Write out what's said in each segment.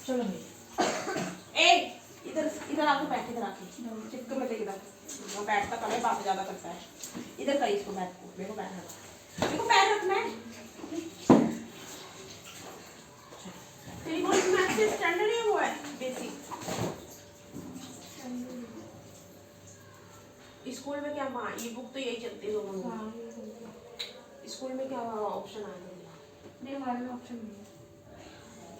चलो भाई ए इधर इधर आके बैठ, इधर आके चिपके मत इधर, वो बैठता कम है, बात ज्यादा करता है। इधर कर इसको, बैठ को मेरे को पैर रख, मेरे को पैर रखना है। तेरी कौन सी मैथ से स्टैंडर्ड है, वो है बेसिक। स्कूल में क्या वहाँ ई बुक तो यही चलती है दोनों में। स्कूल में क्या ऑप्शन आ गया? नहीं हमारे में ऑप्शन नहीं है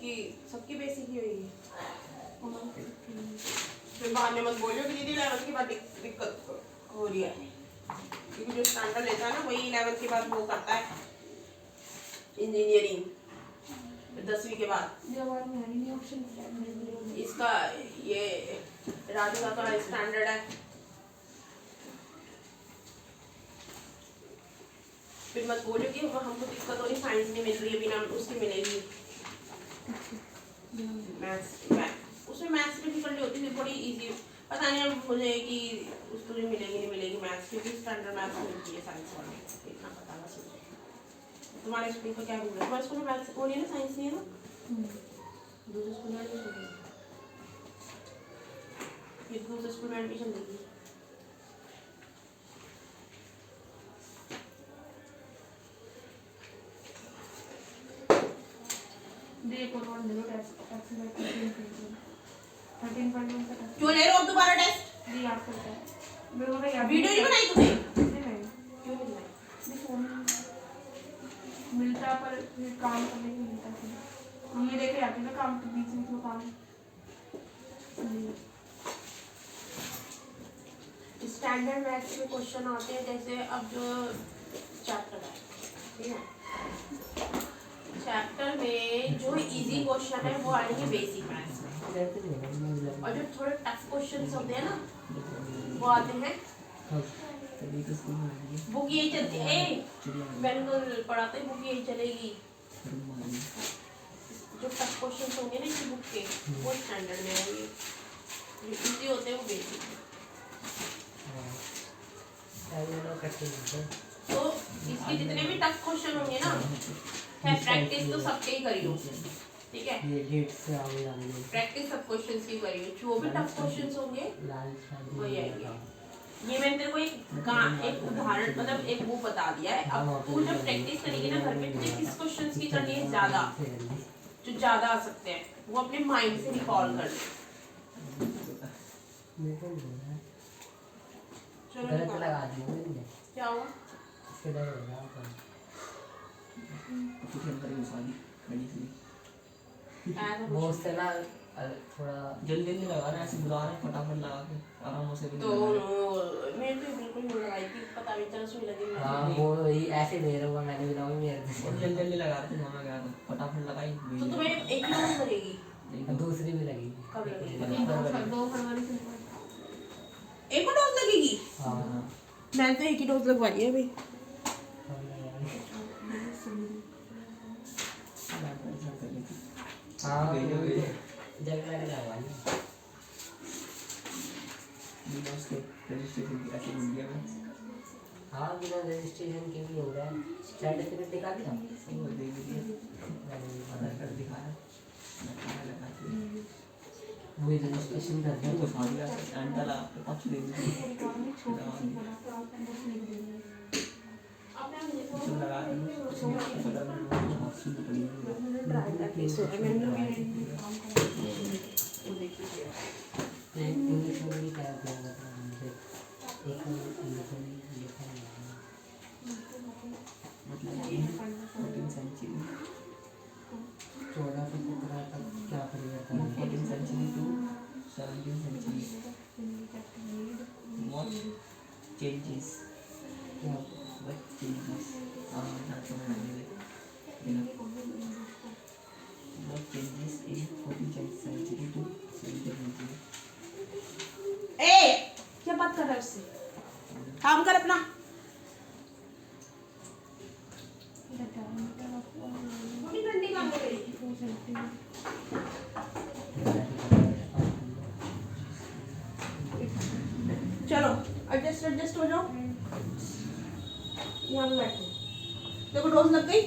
कि सबकी बेसिक ही होगी। फिर बाद में मत बोलियो कि दीदी 11th के बाद दिक्कत हो रही है, क्योंकि जो स्टैंडर्ड लेता है ना वही 11th के बाद वो करता है इंजीनियरिंग, 10वीं के बाद। हमारे में नहीं ऑप्शन। इसका ये राधिका का स्टैंडर्ड है। फिर मत बोलो कि हमको दिक्कत हो रही, साइंस नहीं मिल रही है, बिना उसकी मिलेगी। मैथ्स उसमें मैथ्स डिफिकल्टी होती थी थोड़ी इजी, पता नहीं अब मुझे कि उसको भी मिलेगी नहीं मिलेगी मैथ्स, क्योंकि स्टैंडर्ड मैथ्स मिलती है साइंस वाले, इतना पता बस मुझे। तुम्हारे स्कूल का क्या रूल है? तुम्हारे स्कूल में मैथ्स वो नहीं है ना, साइंस नहीं है ना? दूसरे स्कूल में एडमिशन लेगी, दूसरे स्कूल में एडमिशन लेगी। देखो रोल ले लो टेस्ट एक्सरसाइज 13.1 का टेस्ट क्यों ले रहे हो दोबारा टेस्ट? जी याद करता है मेरे को याद वीडियो नहीं बनाई तुमने? नहीं क्यों नहीं बनाई? नहीं फोन मिलता पर फिर काम करने को मिलता है। मम्मी लेके आती ना काम के बीच में तो काम। स्टैंडर्ड मैथ्स में क्वेश्चन आते हैं, जैसे अब जो चैप्टर है, ठीक है, चैप्टर में जो इजी क्वेश्चन है वो आएंगे बेसिक मैथ्स में, और जो थोड़े टफ क्वेश्चंस होते हैं ना वो आते हैं बुक यही चलती है। मैंने पढ़ाते बुक यही चलेगी। जो टफ क्वेश्चंस होंगे ना इसी बुक के वो स्टैंडर्ड में होंगे, जो इजी होते हैं वो बेसिक में। तो इसके जितने भी टफ क्वेश्चन होंगे ना, प्रैक्टिस तो सबके ही करियो, ठीक है, प्रैक्टिस सब क्वेश्चंस की करियो, जो भी टफ क्वेश्चंस होंगे वही आएंगे। ये मैंने तेरे को एक उदाहरण मतलब एक वो बता दिया है। अब तू जब प्रैक्टिस करेगी ना घर में, तुझे किस क्वेश्चंस की करनी है ज्यादा, जो ज्यादा आ सकते हैं वो अपने माइंड से रिकॉल कर ले। गलत लगा दिया मैंने, क्या हुआ? इसके डर हो गया वो उससे ना थोड़ा जल्दी नहीं लगा रहा, ऐसे बुला रहे हैं फटाफट लगा के आराम से। तो मैं तो बिल्कुल नहीं लगाई थी, पता नहीं चला सुई लगी। हाँ वो ही ऐसे दे रहा हुआ, मैंने भी लगाई मेरे और जल्दी जल्दी लगा रहे थे, जमा गया तो फटाफट लगाई। तो तुम्हें एक ही डोज लगेगी? दूसरी भी लगेगी। कब लगेगी? 2 फरवरी से एक डोज लगेगी? हाँ मैं तो एक ही डोज लगवा लिया भाई। हाँ जगह लगवा ली। रजिस्ट्रेशन ऐसे मिल गया मैं। हाँ बिना रजिस्ट्रेशन के भी हो रहा है। सर्टिफिकेट दिखा दिया, वो दे दिया, आधार कार्ड दिखाया, वही रजिस्ट्रेशन कर दिया। वो सारी एंटल आपके पास दे दी तो लगा इंग्लिश में भी क्या होता है, एक इंग्लिश में लिखा है मतलब 14 सेंचुरी 14 से 17 तक क्या परिवर्तन है। 14 century to 17 century what changes, what changes not so many what changes in 14th century to 17th century। ए क्या बात कर रहा है उससे? काम कर अपना। पूरी घंटी काम कर रही चलो एडजस्ट एडजस्ट हो जाओ, यहाँ पे बैठो। देखो डोज लग गई?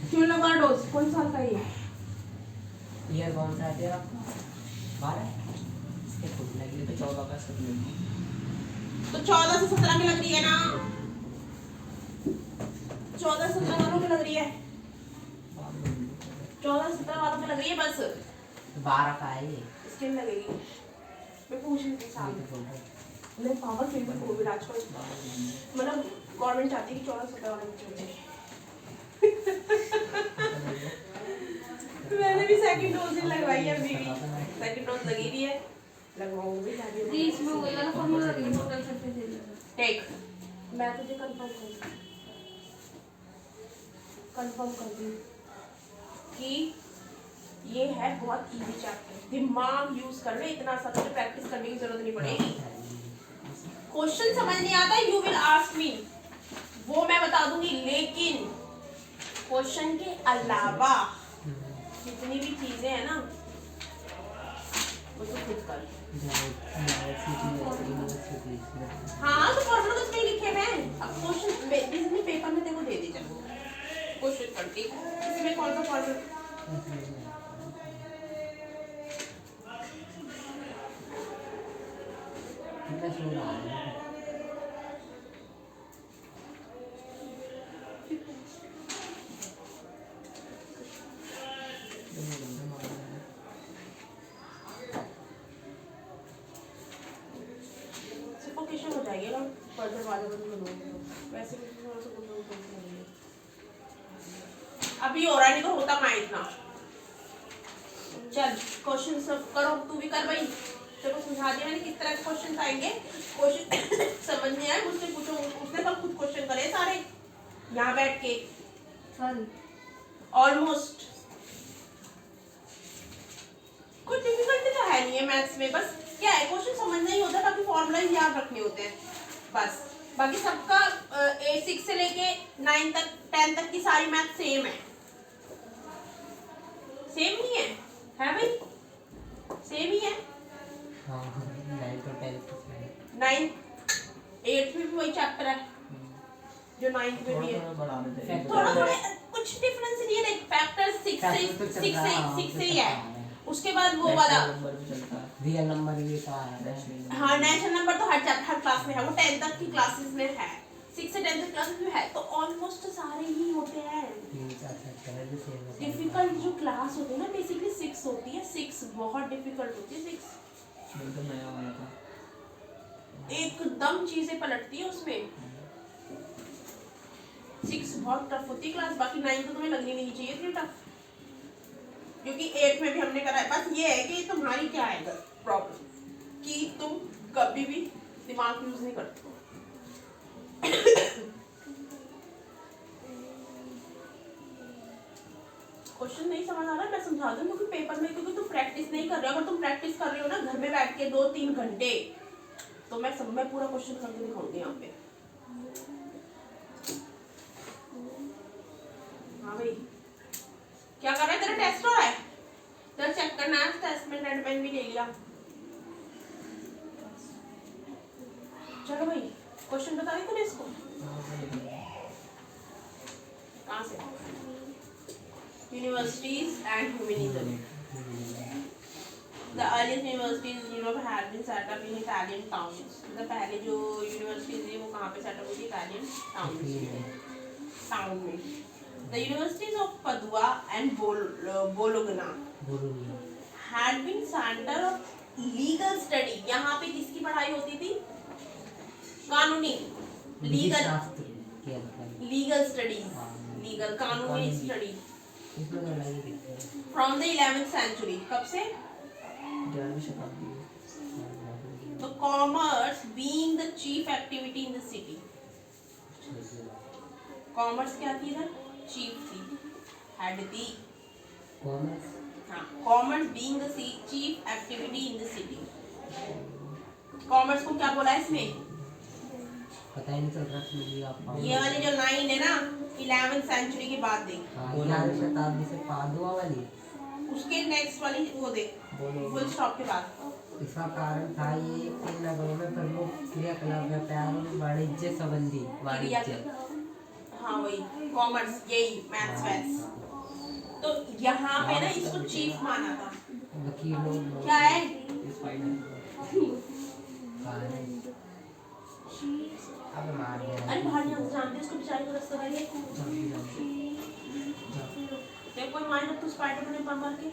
क्यों लगा डोज? कौन साल का ये? ईयर कौन सा है आपका? 12 इसके खुद लगी तो 14 का सब लेंगे। तो 14 से 17 में लग रही है ना, 14 17 वालों में लग रही है, 14 17 वालों में लग रही है बस। 12 का है ये। इसके में लगेगी, मैं पूछ रही थी सामने नहीं पावर फिर भी कोविड आजकल मतलब गवर्नमेंट चाहती है कि 14 17 वाले बच्चे होते हैं। मैंने भी सेकंड डोज ही लगवाई है, अभी भी सेकंड डोज लगी हुई है, लगवाऊंगी जाके। जी इसमें वही वाला फॉर्मूला लगे टोटल सरफेस एरिया का। टेक मैं तुझे कंफर्म कर दी कि ये है बहुत इजी चैप्टर, दिमाग यूज कर ले, इतना सा तुझे प्रैक्टिस करने की जरूरत नहीं पड़ेगी। क्वेश्चन समझ नहीं आता यू विल आस्क मी, वो मैं बता दूंगी, लेकिन क्वेश्चन के अलावा जितनी भी चीजें हैं ना वो तो खुद कर। हाँ तो फॉर्मूला तो इसमें लिखे हुए हैं, अब क्वेश्चन जिसमें पेपर में तेरे को दे दी चलो क्वेश्चन करके इसमें कौन सा फॉर्मूला सफोकेशन हो जाएगी ना फर्दर वाले वैसे भी थोड़ा सा कुछ अभी हो रहा नहीं तो होता मैं इतना। चल क्वेश्चन सब करो, तू भी कर भाई, तेरे को समझा दिया मैंने किस तरह के क्वेश्चन आएंगे, क्वेश्चन समझ नहीं आए मुझसे पूछो, उसने सब खुद क्वेश्चन करे सारे यहाँ बैठ के सॉरी ऑलमोस्ट। कुछ डिफिकल्टी तो है नहीं है मैथ्स में, बस क्या है क्वेश्चन समझना ही होता है, बाकी फॉर्मूला ही याद रखने होते हैं बस। बाकी सबका 6 से लेके 9 तक 10 तक की सारी मैथ सेम है, सेम नहीं है भाई, सेम ही है। 9 8 में भी वही चैप्टर है जो 9th में भी है, थोड़ा थोड़ा कुछ डिफरेंस नहीं है, देख फैक्टर 6 से ही है, उसके बाद वो वाला रियल नंबर भी का है। हाँ नेचुरल नंबर तो हर क्लास में है, वो 10 तक की क्लासेस में है, 6 से 10 तक क्लासेस में है, तो ऑलमोस्ट सारे ही होते हैं। डिफिकल्ट जो क्लास होती है ना बेसिकली 6 होती है, 6 बहुत डिफिकल्ट होती है, 6 नया वाला था, एकदम चीजें पलटती है उसमें, 6 बहुत टफ होती है क्लास, बाकी 9 तो तुम्हें लगनी नहीं चाहिए इतनी टफ, क्योंकि 8 में भी हमने करा है। बस ये है कि तुम्हारी क्या है प्रॉब्लम कि तुम कभी भी दिमाग यूज नहीं करते हो। क्वेश्चन नहीं समझ आ रहा मैं समझा दूं, क्योंकि पेपर में क्योंकि तुम प्रैक्टिस नहीं कर रहे हो, अगर तुम प्रैक्टिस कर रहे हो ना घर में बैठ के 2-3 घंटे, तो मैं पूरा क्वेश्चन करके दिखाऊंगी यहाँ पे। हाँ भाई क्या कर रहा है, तेरा टेस्ट हो रहा है, तेरा चेक करना है, टेस्ट में रेड पेन भी ले लिया। चलो भाई क्वेश्चन बता दी तूने इसको कहाँ से, universities and humanism. The earliest universities in Europe had been set up in Italian towns. तो पहले जो यूनिवर्सिटीज थी वो कहाँ पे सेटअप हुई थी, इटालियन टाउन में। The universities of Padua and Bologna had been center of legal study. यहाँ पे किसकी पढ़ाई होती थी, कानूनी, लीगल स्टडीज, लीगल कानूनी study from the 11th century। कब से, 11वीं शताब्दी। तो commerce being the chief activity in the city, commerce क्या थी इधर, चीफ थी, हेड थी कॉमर्स, हाँ commerce being the chief activity in the city. Commerce को क्या बोला है इसमें, पता ही नहीं चल रहा आपका, ये वाली जो लाइन है ना 11th सेंचुरी के बाद देख, 11वीं शताब्दी से पादुआ वाली, उसके नेक्स्ट वाली वो देख फुल स्टॉप के बाद। इसका कारण था ये कि नगरों में प्रमुख क्रियाकलाप व्यापार और वाणिज्य संबंधी वाणिज्य, हाँ वही कॉमर्स, यही मैथ्स। तो यहाँ पे ना इसको चीफ माना था। वकीलों क्या है? अब मार दे अरे बाहर नहीं जानते इसको बेचारे को रास्ता दे। देखो कोई मार तू स्पाइडर बने मार के।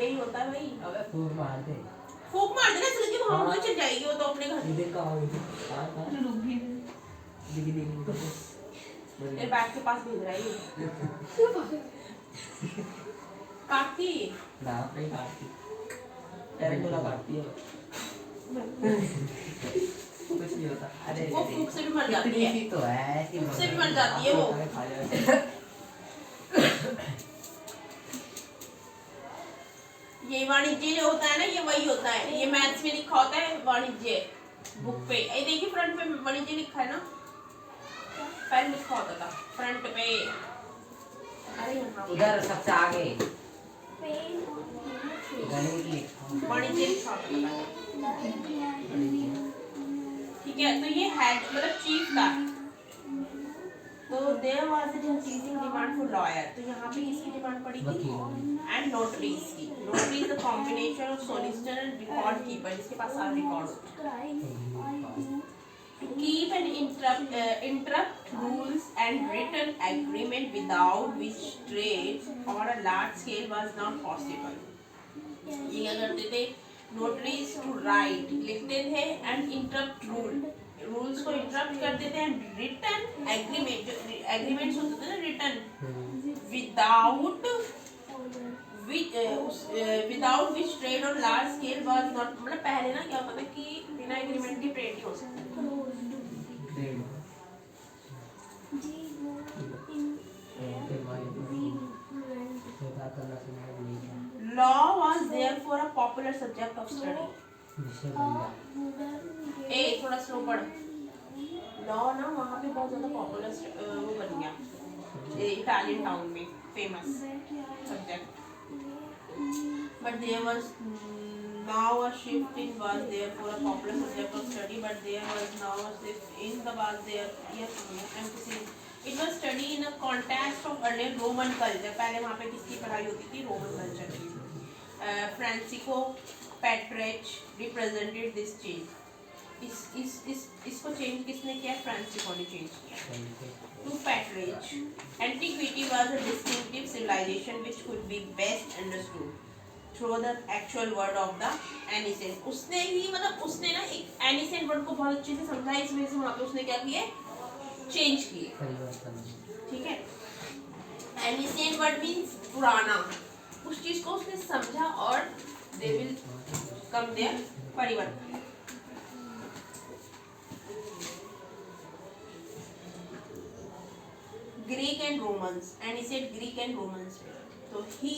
यही होता है भाई। अबे फूक मार दे देना इसलिए कि वहाँ चल जाएगी वो तो अपने घर। इधर का आओ रुक भी तेरे बैग के पास भेज रहा है ये। काटती ना नहीं काटती डायरेक्ट बोला काटती है कुछ नहीं होता। अरे वो फूक से भी मर जाती है। तो है ऐसी फूक से भी मर जाती है वो। खा जाए ये वाणिज्य जो होता है ना, ये वही होता है। ये मैथ्स में लिखा होता है वाणिज्य बुक पे। ये देखिए फ्रंट पे वाणिज्य लिखा है ना, पहले लिखा होता था फ्रंट पे। अरे यहाँ उधर सबसे आगे गणित लिखा वाणिज्य लिखा होता था। ठीक है, तो ये हेड मतलब चीफ था। तो there was a increasing demand for lawyer. तो यहाँ पे किसकी डिमांड पड़ी थी? एंड नोटरीज की। Notary is the combination of solicitor and record keeper, जिसके पास सारा रिकॉर्ड होता है। To keep and interrupt rules and written agreement without which trade on a large scale was not possible. ये क्या करते थे? Notaries to write लिखते थे and interrupt rules को interrupt करते थे and written agreement जो agreements होते थे ना written without which trade on large scale was not, मतलब पहले ना क्या होता था कि बिना एग्रीमेंट के ट्रेड नहीं हो सकता। Law was therefore a popular subject of study. थोड़ा स्लो पढ़। लॉ ना वहाँ पे बहुत ज़्यादा पॉपुलर वो बन गया इटालियन टाउन में, famous subject. But there was now a shift in was therefore a popular subject of study. But there was now a shift in the was there yes emphasis. It was study in a context of earlier Roman culture. पहले वहाँ पे किसकी पढ़ाई होती थी? Roman culture की। Francisco Petrarch represented this change. इसको change किसने किया? फ्रांसिको ने चेंज किया। To Petrarch, antiquity was a distinctive civilization which could be best understood through the actual word of the ancient. उसने ही मतलब उसने ना एक ancient word को बहुत अच्छे से समझा, इस वजह से वहाँ पे उसने क्या किए? चेंज किए। ठीक है, ancient word means पुराना। उस चीज को उसने समझा और they will come there परिवर्तन। Greek and Romans, and he said Greek and Romans. So he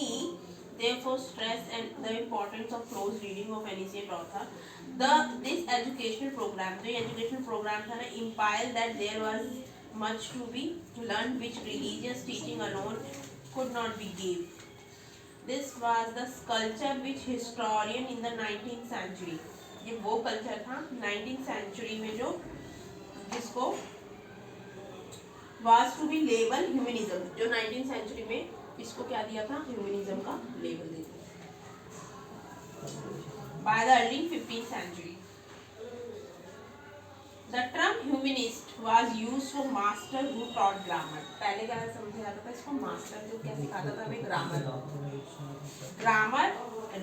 therefore stressed the importance of close reading of ancient author. This educational program, the educational program था ना, implied that there was much to be learned which religious teaching alone could not be given. This was the culture which historian in the 19th century, ये वो culture था 19th century में जो जिसको was to be label humanism, जो 19th century में इसको क्या दिया था? humanism का label दे दिया। By the early 15th century, the term humanist was used for master who taught grammar. पहले क्या समझा जाता था इसको? master जो क्या सिखाता था हमें? grammar,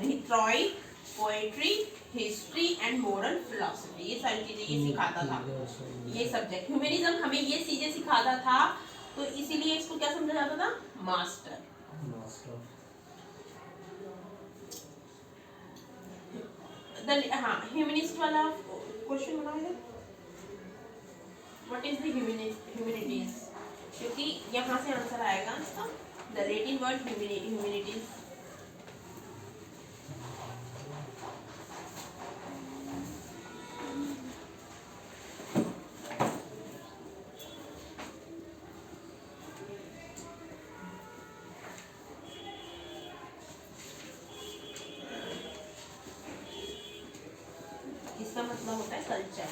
rhetoric, poetry, history and moral philosophy, ये सारी चीजें ये सिखाता था। ये सब्जेक्ट ह्यूमनिज्म हमें ये चीजें सिखाता था, तो इसीलिए इसको क्या समझा जाता था? मास्टर। हाँ, ह्यूमनिस्ट वाला क्वेश्चन बना है। What is the humanities? क्योंकि यहाँ से आंसर आएगा इसका। The Latin word humanities. इसका मतलब होता है कल्चर।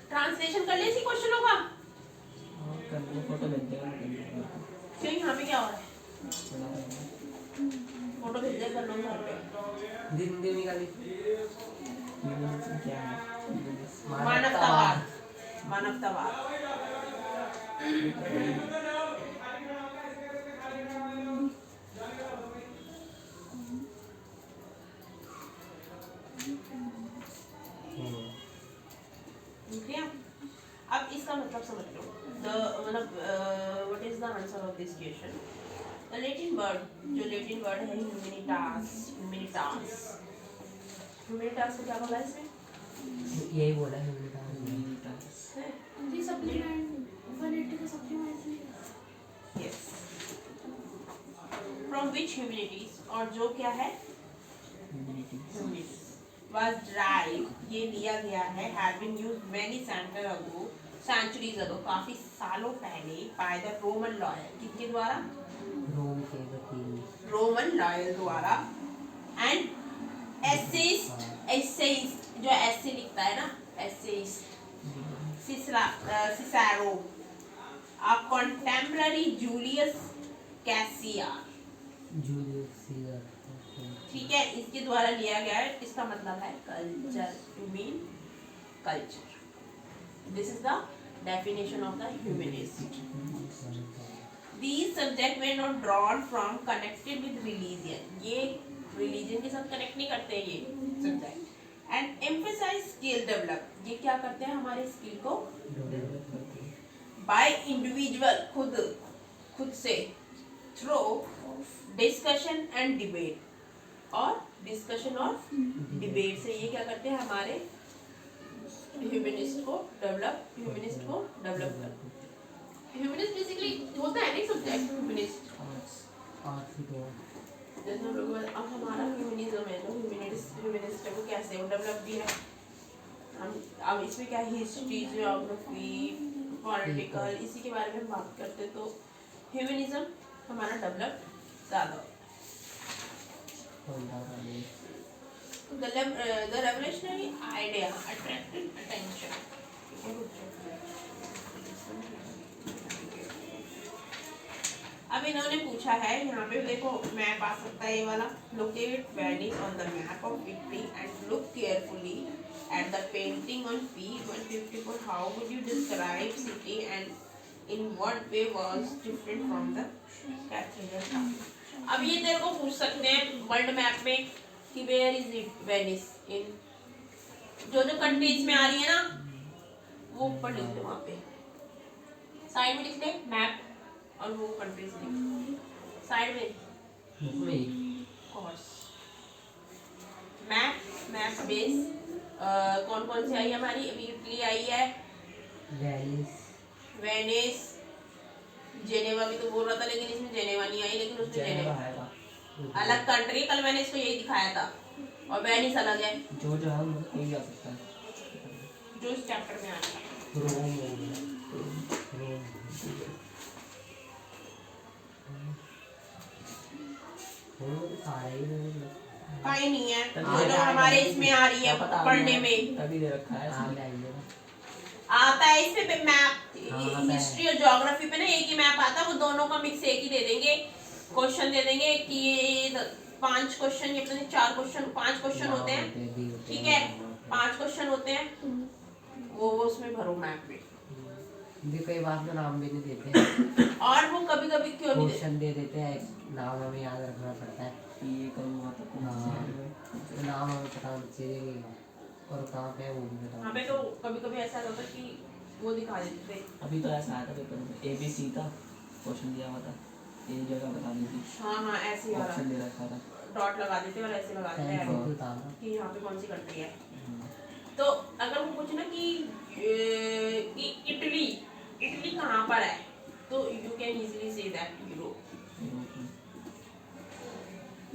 ट्रांसलेशन रिएक्शन कर ले इसी क्वेश्चनों का। और कर लो, फोटो भेज देगा मैं कर लूँगा। क्यों यहाँ पे क्या हो रहा है? चला जाएगा। फोटो भेज दे कर लो घर पे। दिन दिन निकाली ह्यूमनिज्म क्या है? ह्यूमनिज्म मानवतावाद। मानवतावाद। ठीक है, अब इसका मतलब समझ लो। मतलब what is the answer of this question? The Latin word, जो लैटिन वर्ड है ह्यूमैनिटास, ह्यूमैनिटास, ह्यूमैनिटास को क्या बोला है इसमें? यही बोला है मैंने कहा ह्यूमनिटास। है? ये सप्लीमेंट 180 का सप्लीमेंट है। Yes. From which humanities, और जो क्या है ह्यूमनिटीज। humanities was derived, ये लिया गया है, had been used many centuries ago, काफी सालों पहले by the Roman lawyer, किसके द्वारा? रोम के वकील रोमन लॉयर द्वारा, एंड एसेइस्ट, जो ऐसे लिखता है ना, essayist, Cicero, a contemporary Julius Caesar, Julius Caesar. ठीक है, इसके द्वारा लिया गया है। इसका मतलब है culture, to mean culture. This is the definition of the humanist. These subject were not drawn from connected with religion, ये रिलीजन के साथ कनेक्ट नहीं करते ये subject. And emphasize skill develop, ये क्या करते हैं? हमारे स्किल को बाय इंडिविजुअल, खुद से, थ्रू डिस्कशन एंड डिबेट, और डिस्कशन और डिबेट से ये क्या करते हैं? हमारे ह्यूमनिस्ट को डेवलप करते हैं। ह्यूमनिस्ट बेसिकली होता है ना सब्जेक्ट ह्यूमनिस्ट, जैसे हम लोग अब हमारा ह्यूमनिज्म है, तो ह्यूमनिस्ट को कैसे वो डेवलप भी है। हम अब इसमें क्या हिस्ट्री, ज्योग्राफी, पॉलिटिकल, इसी के बारे में बात करते, तो ह्यूमनिज्म हमारा डेवलप ज़्यादा होता है। The revolutionary idea attracted attention. अब इन्होंने पूछा है, यहाँ पे देखो मैप आ सकता है ये वाला। Locate Venice on the map of Italy and look carefully at the painting on P154. How would you describe city and in what way was different from the cathedral town? अब ये तेरे को पूछ सकते हैं वर्ल्ड मैप में कि where is it Venice, इन जो कंट्रीज में आ रही है ना, वो ऊपर लिख दे, वहाँ पे साइड में लिख दे मैप, और वो कंट्रीज लिख साइड में कोर्स मैप बेस। कौन कौन सी आई है हमारी? अभी इटली आई है, वेनिस, जेनेवा भी तो बोल रहा था, लेकिन इसमें जेनेवा नहीं आई, लेकिन उसमें जेनेवा अलग कंट्री। कल मैंने इसको यही दिखाया था, और वेनिस अलग है, जो है कोई भी आ सकता है, जो इस चैप्टर में आ रहा है। कहीं नहीं है, जो हमारे इसमें आ रही है पढ़ने में, तभी दे रखा है। आता है इसमें मैप, हिस्ट्री और ज्योग्राफी पे ना एक ही मैप आता है, वो दोनों का मिक्स एक ही दे देंगे, क्वेश्चन दे देंगे कि ये 5 क्वेश्चन, ये पता नहीं 4 क्वेश्चन, 5 क्वेश्चन होते हैं, ठीक है, 5 क्वेश्चन होते हैं, वो उसमें भरो मैप में। कई बार में नाम भी नहीं देते और वो कभी कभी क्यों नहीं क्वेश्चन दे देते हैं, नाम हमें याद रखना पड़ता है, ये करूँगा तो कौन सा नाम हमें पता होना चाहिए और कहाँ पे है वो भी पता। हमें तो कभी कभी ऐसा होता है कि वो दिखा देते थे। अभी तो ऐसा आया था पेपर में, ABC था, क्वेश्चन दिया हुआ था, ये जगह बता दी थी, हाँ ऐसे ही ऑप्शन दे रखा था, डॉट लगा देते और ऐसे लगा देते हैं कि यहाँ पे कौन सी कंट्री है। तो अगर वो पूछे ना कि इटली कहाँ पर है, तो you can easily say that Europe.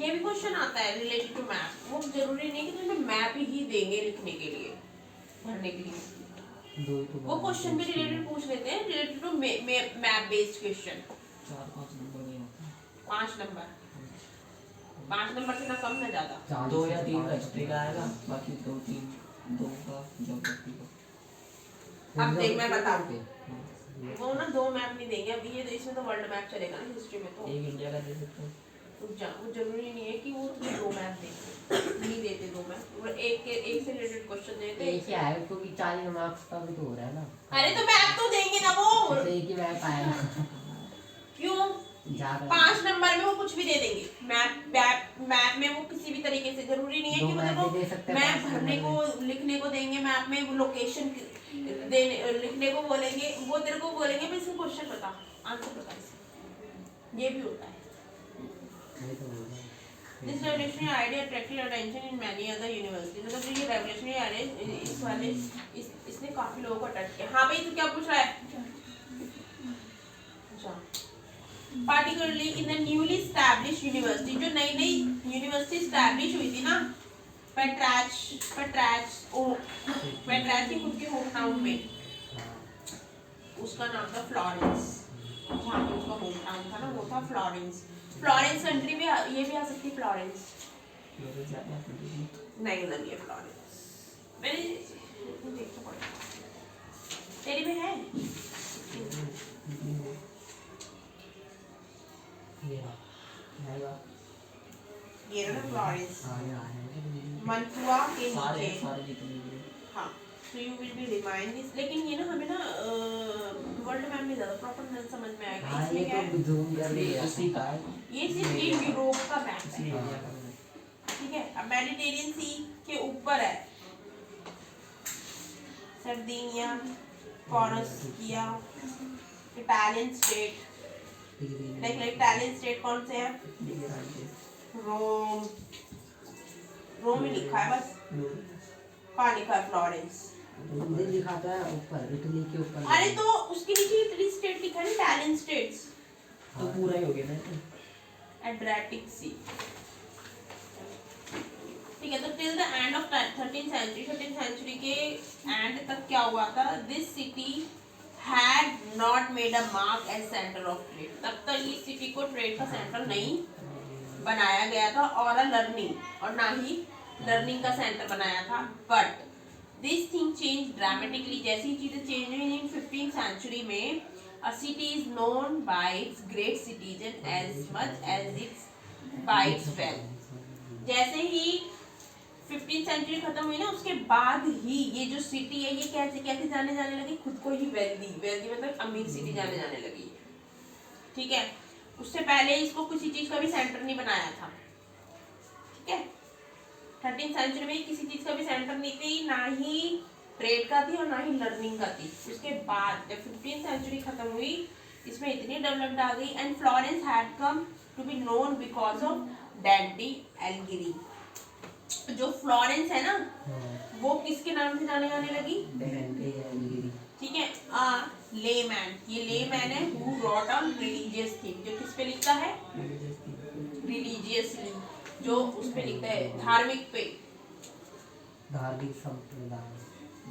ये भी क्वेश्चन आता है रिलेटेड टू मैप, वो जरूरी नहीं कि तुम्हें मैप ही देंगे लिखने के लिए, भरने के लिए, वो क्वेश्चन भी रिलेटेड पूछ लेते हैं, related to map based question. 4-5 number नहीं होता, 5 नंबर से ना कम ना ज्यादा, 2 या 3 का हिस्ट्री का आएगा, बाकी 2 का ज्योग्राफी का। अब देख मैं बताऊँ, वो ना 2 मैप नहीं देंगे अभी, ये इसमें तो वर्ल्ड मैप चलेगा ना हिस्ट्री में, तो एक इंडिया का दे सकते हैं। वो जरूरी नहीं है कि वो तुम्हें 2 मैप देंगे, नहीं देते 2 मैप, वो एक से रिलेटेड क्वेश्चन देते एक ही आया क्योंकि 40 मार्क्स का भी तो हो रहा है ना। अरे तो मैप तो देंगे ना वो, तो एक ही मैप आया क्यों 5 नंबर में वो कुछ भी दे देंगे, मैप में वो किसी भी तरीके से, जरूरी नहीं है कि मतलब मैप भरने को लिखने को देंगे, मैप में लोकेशन देने लिखने को बोलेंगे, वो तेरे को बोलेंगे भाई इसका क्वेश्चन बता, आंसर बता इसे, ये भी होता है। This revolutionary idea attracted attention in many other universities, मतलब ये revolutionary idea इस वाले इसने काफी लोगों को अट्रैक्ट किया। हाँ भाई तू क्या पूछ रहा है? Particularly in the newly established university, जो नई यूनिवर्सिटी स्टैब्लिश हुई थी ना, पेट्राच की खुद के होम टाउन में, उसका नाम था फ्लोरेंस, जहाँ पे उसका होम टाउन था ना वो था फ्लोरेंस। फ्लोरेंस कंट्री में ये भी आ सकती है, फ्लोरेंस नहीं नहीं है फ्लोरेंस, मैंने देखा पड़ा, तेरी में है ये ना फ्लोरेंस, मंटुआ के नीचे, हाँ तो you will be remind this, लेकिन ये ना हमें ना वर्ल्ड मैप में ज़्यादा प्रॉपर समझ में आएगा, इसमें क्या है, ये सिर्फ ये यूरोप का मैप है, ठीक है। अब मेडिटेरियन सी के ऊपर है सर्दिनिया, कॉर्सिका, इटालियन स्टेट, देख ले इटालियन स्टेट कौन से हैं, रोम ही लिखा है बस, कहाँ लिखा है फ्लोरेंस, दिखाता है ऊपर इटली के ऊपर, अरे तो उसके नीचे इटली स्टेट लिखा है ना, इटालियन स्टेट्स, तो पूरा ही हो गया ना, एड्रियाटिक सी, ठीक है। तो till the end of 13th century के एंड तक क्या हुआ था, this city had not made a mark as centre of trade, तब तक इस सिटी को ट्रेड का सेंटर नहीं बनाया गया था, और लर्निंग, और ना ही लर्निंग का सेंटर बनाया था, but this thing change dramatically, जैसी चीजें चेंज हुई इन 15th सेंचुरी में, a city is known by its great citizen as much as its by its wealth. जैसे ही 15th सेंचुरी खत्म हुई ना, उसके बाद ही ये जो सिटी है ये कैसे जाने लगी, खुद को ही वेल्दी मतलब अमीर सिटी जाने लगी, ठीक है। उससे पहले इसको किसी चीज का भी सेंटर नहीं बनाया था, ठीक है। 13th सेंचुरी में किसी चीज का भी सेंटर नहीं थी, ना ही ट्रेड का थी और ना ही लर्निंग का थी। उसके बाद जब 15th सेंचुरी खत्म हुई, इसमें इतनी डेवलप्ड आ गई, and Florence had come to be known because of Dante एलिगिरी। जो फ्लोरेंस है ना, वो किसके नाम से जाने लगी, ठीक है, लेमैन, ये लेमैन है who rot on religious thing, जो किस पे लिखता है, रिलीजियसली, जो उस पे लिखता है धार्मिक पे, धार्मिक संप्रदाय,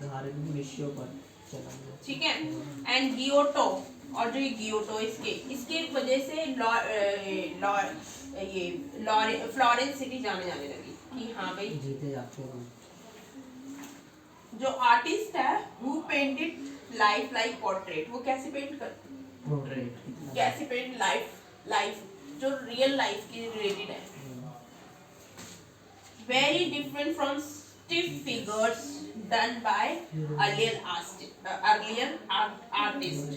धार्मिक विषयों पर चला, ठीक है। एंड गियोटो, और जो ये गियोटो इसके वजह से फ्लोरेंस सिटी जाने लगी कि हाँ भाई जीते जाते हैं। जो आर्टिस्ट है who painted life like portrait, वो कैसे पेंट करते, पोर्ट्रेट कैसे पेंट लाइफ जो रियल लाइफ की रिलेटेड है, very different from stiff figures done by earlier artist.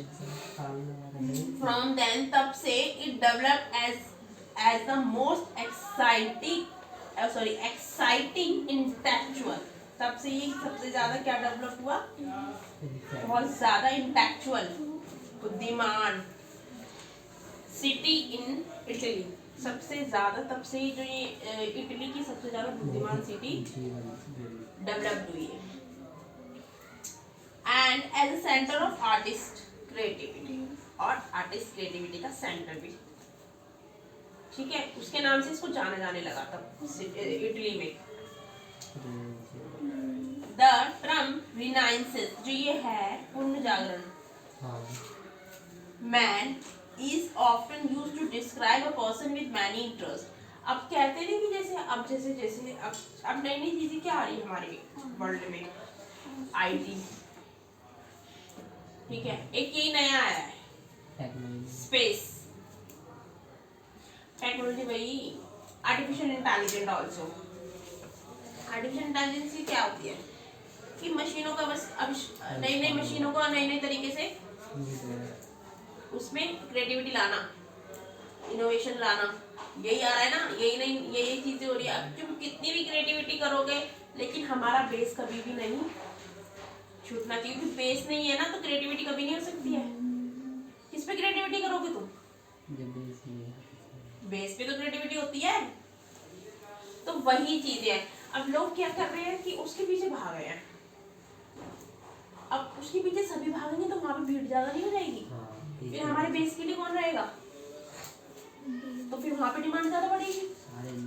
From then तब से it developed as the most exciting intellectual, तब से ये सबसे ज्यादा क्या डेवलप हुआ, बहुत ज्यादा इंटेलेक्चुअल, बुद्धिमान सिटी इन इटली, सबसे ज्यादा तब से जो ये इटली की सबसे ज्यादा बुद्धिमान सिटी डेवलप्ड हुई है, and as a centre of artist creativity, और आर्टिस्ट क्रिएटिविटी का सेंटर भी, ठीक है। उसके नाम से इसको जाने लगा था इटली में। द टर्म रिनाइंसेस, जो ये है पुनः जागरण, man is often used to describe a person with many interests। अब कहते नहीं कि जैसे अब नई चीजें क्या आ रही है हमारे वर्ल्ड में, आईटी, ठीक है। एक यही नया आया है टेक्नोलॉजी स्पेस टेक्नोलॉजी, वही artificial intelligence also. Artificial intelligence की क्या होती है कि मशीनों का बस नई नई मशीनों को नए नए तरीके से उसमें क्रिएटिविटी लाना, इनोवेशन लाना, यही आ रहा है ना, यही चीजें हो रही है। अब तुम कितनी भी क्रिएटिविटी करोगे लेकिन हमारा बेस कभी भी नहीं छूटना चाहिए, क्योंकि बेस नहीं है ना तो क्रिएटिविटी कभी नहीं हो सकती है। किस पे क्रिएटिविटी करोगे तुम? बेस पे तो क्रिएटिविटी होती है। तो वही चीज है। अब लोग क्या कर रहे हैं कि उसके पीछे भाग रहे हैं। अब उसके पीछे सभी भागेंगे तो वहां पे भीड़ ज्यादा नहीं हो जाएगी? फिर हमारे बेस के लिए कौन रहेगा? तो फिर वहां पे डिमांड ज्यादा बढ़ेगी।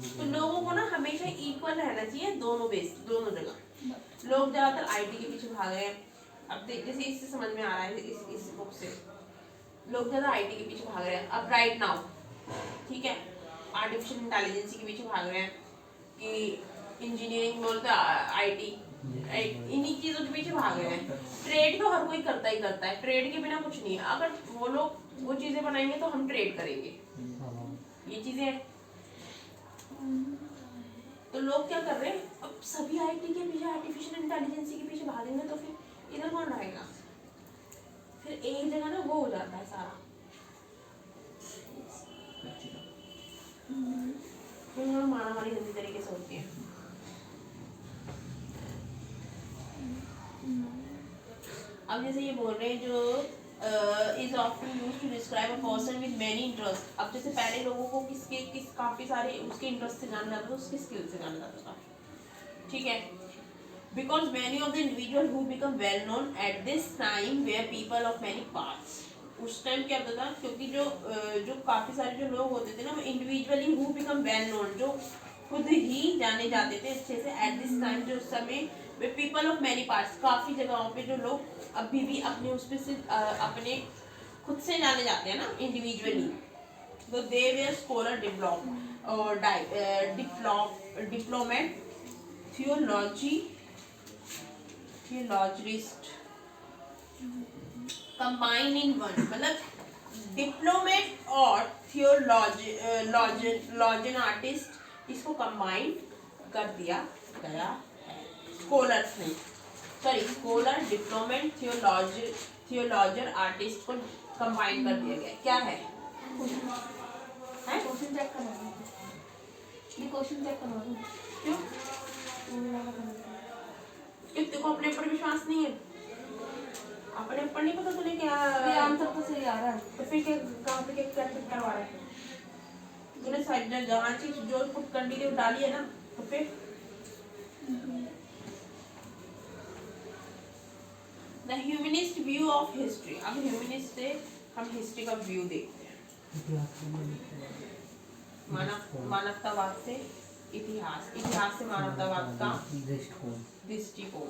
तो लोगों को ना हमेशा इक्वल रहना चाहिए, दोनों बेस, दोनों जगह। लोग ज्यादातर आईटी के पीछे भाग रहे हैं। अब जैसे इससे समझ में आ रहा है, इस बुक से लोग ज्यादा आईटी के पीछे भाग रहे हैं अब राइट नाउ, ठीक है। आर्टिफिशियल इंटेलिजेंस के पीछे भाग रहे हैं कि इंजीनियरिंग बोलते आईटी, इन्हीं चीजों के पीछे भाग रहे हैं। ट्रेड तो हर कोई करता ही करता है, ट्रेड के बिना कुछ नहीं है। अगर वो लोग वो चीजें बनाएंगे तो हम ट्रेड करेंगे, ये चीजें हैं। तो लोग क्या कर रहे हैं, अब सभी आईटी के पीछे, आर्टिफिशियल इंटेलिजेंस के पीछे भागेंगे तो फिर इधर कौन रहेगा? फिर एक जगह ना वो हो जाता है सारा, फिर मारामारी गंदी तरीके से होती है। अब जैसे ये बोल रहे हैं जो is often used to describe a person with many interests। अब जैसे पहले लोगों को काफी सारे उसके इंटरेस्ट से जाना जाता था, उसके स्किल से जाना जाता था, ठीक है। Because many of the individuals who become well known at this time were people of many parts। उस टाइम क्या होता था, क्योंकि जो काफी सारे जो लोग होते थे ना, वो individually who become well known, जो खुद ही जाने जाते थे अच्छे से at this time, जो उस समय वे पीपल ऑफ मैनी पार्ट्स, काफी जगहों पे जो लोग अभी भी अपने उस पे से अपने खुद से जाने जाते हैं ना इंडिविजुअली। तो they were scholar, diplomat, theologist combine in one. मतलब डिप्लोमेट और थियोलॉजियन आर्टिस्ट, इसको कंबाइन कर दिया गया है स्कॉलर्स ने, sorry scholar, diplomat, theologer, artist को कंबाइन कर दिया गया। क्या है? क्वेश्चन चेक करवा, ये क्वेश्चन चेक करवा दो। क्यों? कितने को अपने ऊपर विश्वास नहीं है? अपने ऊपर नहीं पता तूने क्या आंसर तो सही आ रहा है, तो फिर क्या कहाँ पे क्या चेक करवा रहा है? तूने साइड जहाँ चीज जो पुट कर ली थी वो डाली है ना, तो फिर the humanist view of history. अब ह्यूमनिस्ट से हम हिस्ट्री का व्यू देखते हैं, मानवतावाद से इतिहास, इतिहास से मानवतावाद का दृष्टिकोण,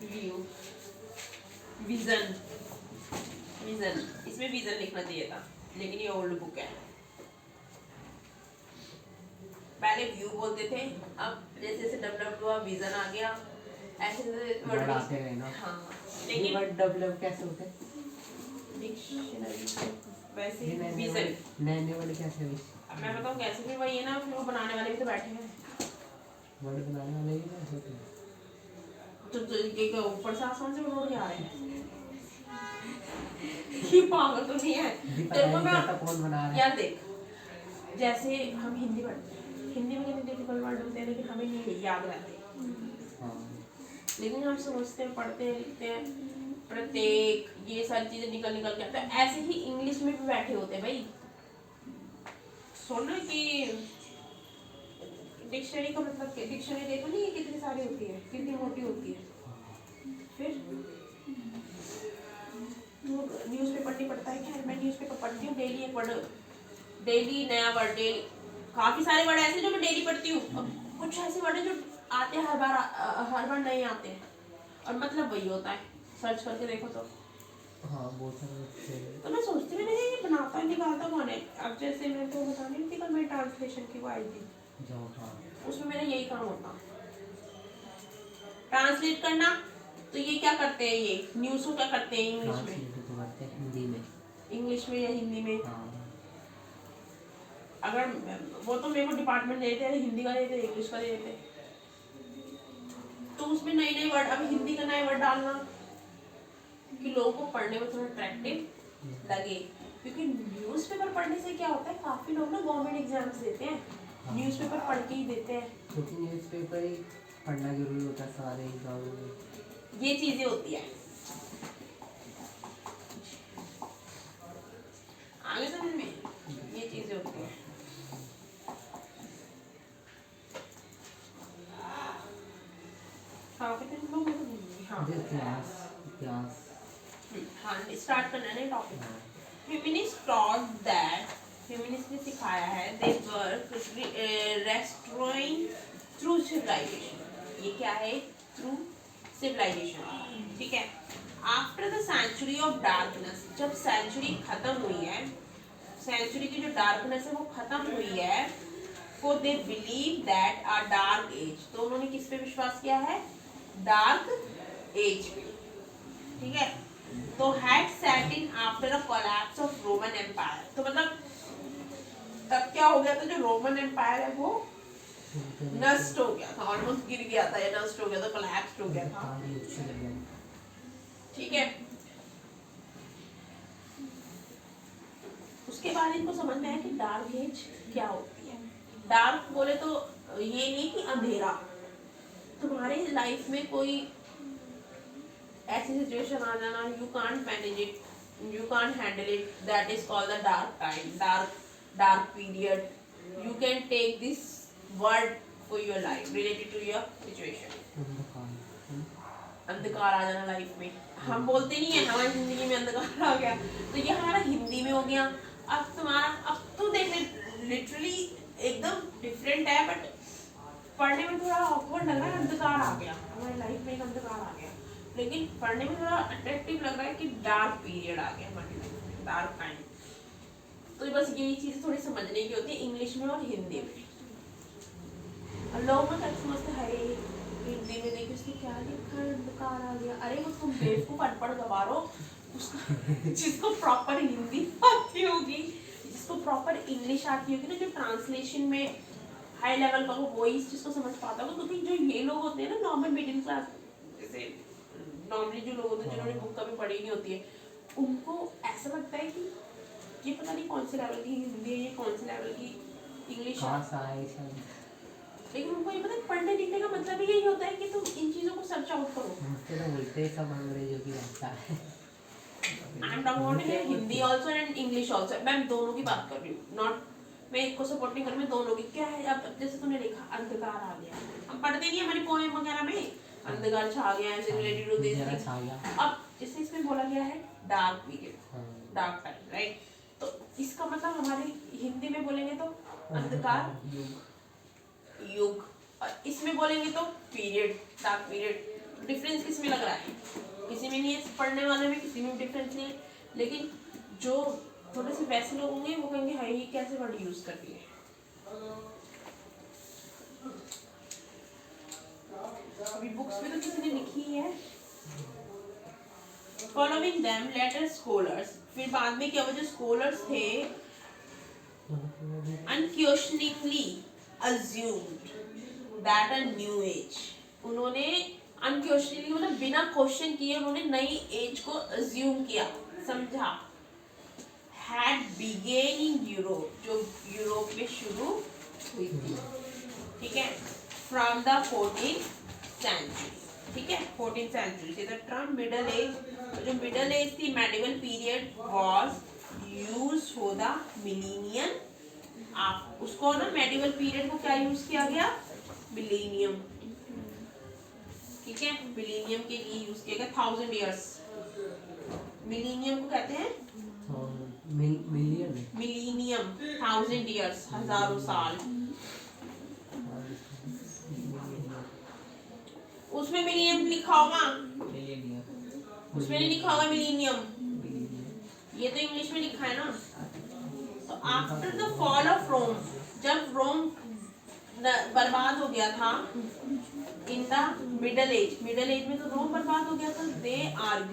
व्यू, विजन। इसमें विजन लिखना चाहिए था, लेकिन ये ओल्ड बुक है। पहले व्यू बोलते थे, अब जैसे जैसे डेवलप हुआ विजन आ गया, ऐसे वर्ड आते हैं ना। हाँ, लेकिन वर्ड डेवलप कैसे होते हैं? डिक्शनरी वैसे विजन नए वर्ड कैसे हुए? अब मैं बताऊँ कैसे? फिर वही है ना, फिर वो बनाने वाले भी तो बैठे हैं, वर्ड बनाने वाले भी ना होते हैं। तो ऊपर से आसमान से उड़ के आ रहे हैं। ये पागल तो नहीं है? तेरे को मैं कौन बना रहा है? यार देख, जैसे हम हिंदी पढ़ते हैं, हिंदी में कितने डिफिकल्ट वर्ड होते हैं लेकिन हमें नहीं याद रहते, लेकिन हम सोचते हैं, पढ़ते हैं, लिखते हैं, प्रत्येक ये सारी चीजें निकल के आते हैं। ऐसे ही इंग्लिश में भी बैठे होते हैं भाई। सुन कि डिक्शनरी का मतलब क्या? डिक्शनरी देखो नहीं, ये कितनी सारी होती है, कितनी मोटी होती है। फिर न्यूज़पेपर नहीं पढ़ता है? खैर मैं न्यूज़पेपर पढ़ती हूँ डेली, एक वर्ड, डेली नया वर्ड, डेली काफी सारे वर्ड ऐसे जो मैं डेली पढ़ती हूँ। अब कुछ ऐसे वर्ड है जो आते हैं हर बार नहीं आते हैं, और मतलब वही होता है, सर्च करके देखो तो। हाँ, बहुत सारे। तो मैं सोचती हूँ ये बनाता निकालता कौन है? अब जैसे मैं तो बता नहीं थी, कल मेरी ट्रांसलेशन की वो आई थी, उसमें मेरा यही काम होता, ट्रांसलेट करना, तो ये क्या करते हैं, ये न्यूज़ को क्या करते हैं इंग्लिश में, ट्रांसलेट तो करते हैं हिंदी में। इंग्लिश में या हिंदी में। हाँ अगर वो तो मेरे को डिपार्टमेंट देते हैं, हिंदी का देते, इंग्लिश का देते, तो उसमें नए नए वर्ड, अभी हिंदी का नया वर्ड डालना कि लोगों को पढ़ने में थोड़ा अट्रैक्टिव लगे, क्योंकि न्यूज़पेपर पढ़ने से क्या होता है, काफ़ी लोग ना गवर्नमेंट एग्जाम्स देते हैं न्यूज़पेपर पढ़ के ही देते हैं, क्योंकि न्यूज़पेपर ही पढ़ना जरूरी होता है सारे एग्जाम में। ये चीज़ें होती है। आगे समझ में, ये चीज़ें होती है। हाँ कितने लोग हैं तो भूल गए। हाँ इतिहास इतिहास हाँ स्टार्ट करना है topic. Feminists taught that, feminists ने सिखाया है, they work restoring through civilization। ये क्या है, through civilization, ठीक है। After the century of darkness, जब सेंचुरी खत्म हुई है, सेंचुरी की जो डार्कनेस है वो खत्म हुई है, for they believe that a dark age, तो उन्होंने किस पे विश्वास किया है, डार्क एज पे, ठीक है। तो had set in after a collapse of Roman Empire, तो मतलब तब क्या हो गया था, जो रोमन एम्पायर है वो नष्ट हो गया था, ऑलमोस्ट गिर गया था या नष्ट हो गया था, कोलैप्स हो गया था, ठीक है। उसके बाद इनको समझ में आया कि डार्क एज क्या होती है। डार्क बोले तो ये नहीं कि अंधेरा, तुम्हारे लाइफ में कोई ऐसी सिचुएशन आ जाना, you can't manage it, you can't handle it, that is called the dark time, dark period. You can take this word for your life related to your situation. अंधकार आ जाना लाइफ में, हम बोलते नहीं है हमारी जिंदगी में अंधकार आ गया, तो ये हमारा हिंदी में हो गया। अब तुम्हारा, अब तो देख लिटरली एकदम डिफरेंट है, बट पढ़ने में थोड़ा ऑकवर्ड लग रहा है, अंधकार आ गया हमारी लाइफ में, एक अंधकार आ गया, लेकिन पढ़ने में थोड़ा अट्रैक्टिव लग रहा है कि डार्क पीरियड आ गया हमारी लाइफ में, डार्क टाइम। तो बस यही चीज़ थोड़ी समझने की होती है इंग्लिश में और हिंदी में। और लोग ना समझते हैं हिंदी में देखिए उसने क्या लिखा है, अंधकार आ गया, अरे वो तुम बेवकूफ अनपढ़ गवारो, उसका जिसको प्रॉपर हिंदी आती होगी, जिसको प्रॉपर इंग्लिश आती होगी ना, जो ट्रांसलेशन में हाई लेवल का हो, वही इस चीज़ को समझ पाता होगा। क्योंकि जो ये लोग होते हैं ना नॉर्मल मिडिल क्लास, जैसे नॉर्मली जो लोग होते हैं जिन्होंने बुक कभी पढ़ी नहीं होती है, उनको ऐसा लगता है कि ये पता नहीं कौन से लेवल की हिंदी है, ये कौन से लेवल की इंग्लिश है, लेकिन उनको ये पता है पढ़ने लिखने का मतलब ही यही होता है कि तुम इन चीज़ों को सर्च आउट करो। बोलते हैं सब अंग्रेजों की भाषा है। I am talking about Hindi also and English also, मैं दोनों की बात कर रही हूँ, नॉट मैं एक को सपोर्ट नहीं कर रही, मैं दोनों की। क्या है अब जैसे तुमने लिखा अंधकार आ गया, हम पढ़ते नहीं हमारी पोएम वगैरह में अंधकार छा गया ऐसे रिलेटेड टू दिस, अब जैसे इसमें बोला गया है dark period, dark time, right. तो इसका मतलब हमारे हिंदी में बोलेंगे तो अंधकार युग, और इसमें बोलेंगे तो पीरियड, डार्क पीरियड। डिफरेंस किस में लग रहा है, किसी में नहीं है, पढ़ने वाले में किसी में डिफरेंस नहीं है, लेकिन जो थोड़े से वैसे लोग होंगे वो कहेंगे हाई ये कैसे वर्ड यूज कर दिए। अभी बुक्स में तो किसी ने लिखी है, फॉलोइंग देम लेटर स्कॉलर्स, फिर बाद में क्या, वो जो स्कॉलर्स थे अनक्वेश्चनिंगली assumed that a new age, उन्होंने अनक्वेश्चनिंगली मतलब बिना क्वेश्चन किए उन्होंने नई एज को अज्यूम किया, समझा, had began in Europe, जो यूरोप में शुरू हुई थी, ठीक है, from the 14th century, ठीक है, 14th century से the term middle age, जो middle age थी medieval period was used for the millennium, आप उसको ना मेडिवल पीरियड को क्या यूज किया गया, मिलेनियम, ठीक है, मिलेनियम के लिए यूज किया गया 1000 इयर्स, मिलेनियम को कहते हैं मिलेनियम, 1000 इयर्स, हजारों साल। उसमें मिलेनियम लिखा होगा, उसमें नहीं लिखा होगा मिलेनियम, ये तो इंग्लिश में लिखा है ना। तो after the fall of Rome, जब रोम बर्बाद हो गया था, इन द मिडल एज में तो रोम बर्बाद हो गया था।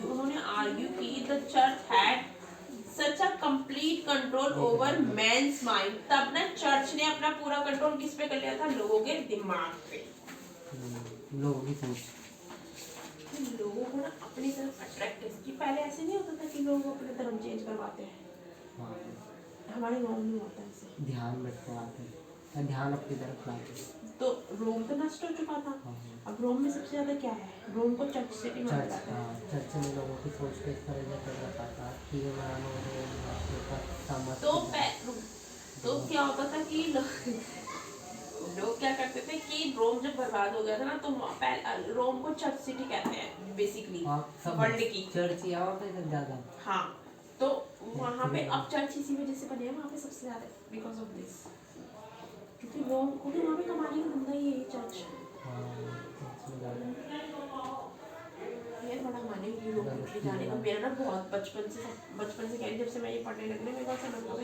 उन्होंने आर्ग्यू की the church had such a complete control over men's mind. तब ना चर्च ने अपना पूरा कंट्रोल किस पे कर लिया था? लोगों के दिमाग पे। लोगों की सोच, लोगों को ना अपनी तरफ अट्रैक्ट कि पहले ऐसे नहीं होता था कि लोग अपने धर्म चेंज करवाते हैं। हाँ, हमारे गाँव में होता है ऐसे। ध्यान भटकाते हैं, ध्यान अपनी तरफ लाते हैं। तो रोम तो नष्ट हो चुका था। अब रोम में सबसे ज्यादा क्या है? रोम को चर्च सिटी माना चर्च, जाता है। हाँ, चर्च ने लोगों की सोच को इस तरह से कर रखा था कि ये मानो तो क्या होता था कि लोग क्या करते थे कि रोम जब बर्बाद हो गया था ना, तो रोम को चर्च सिटी कहते हैं बेसिकली वर्ल्ड की। चर्च यहाँ पे सब ज्यादा। हाँ, तो वहाँ पे अब चर्च इसी वजह से बने हैं वहाँ पे सबसे ज्यादा, बिकॉज ऑफ दिस। क्योंकि रोम को भी वहाँ पे कमाने का धंधा ही है ये चर्च। ये थोड़ा माने यूरोप कंट्री जाने का मेरा ना बहुत बचपन से कह रही, जब से मैं ये पढ़ने लगी ना मेरे को समझ आता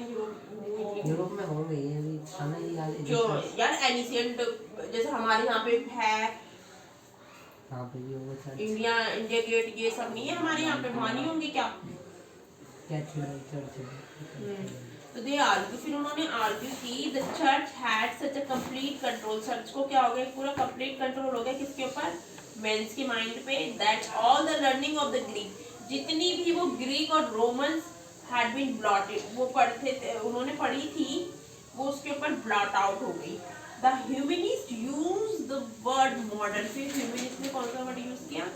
यूरोप में हो गई है अभी समय ही याद। क्यों यार? एनिशिएंट जैसे हमारे यहाँ पे है, यहाँ पे भी होगा चर्च। इंडिया गेट ये सब नहीं है हमारे यहाँ पे, वहाँ नहीं होंगे क्या? चर्च तो दे आर्ग्यू, फिर उन्होंने आर्ग्यू की the church had such a complete control. Church को क्या हो गया? पूरा कंप्लीट कंट्रोल हो गया किसके ऊपर? मेंस के माइंड पे। That all the learning of the Greek, जितनी भी वो ग्रीक और रोमन्स हैड बीन ब्लॉटेड, वो पढ़ते थे, उन्होंने पढ़ी थी, वो उसके ऊपर ब्लॉट आउट हो गई। The humanist use the word modern. फिर ह्यूमनिस्ट ने कौन सा वर्ड यूज किया?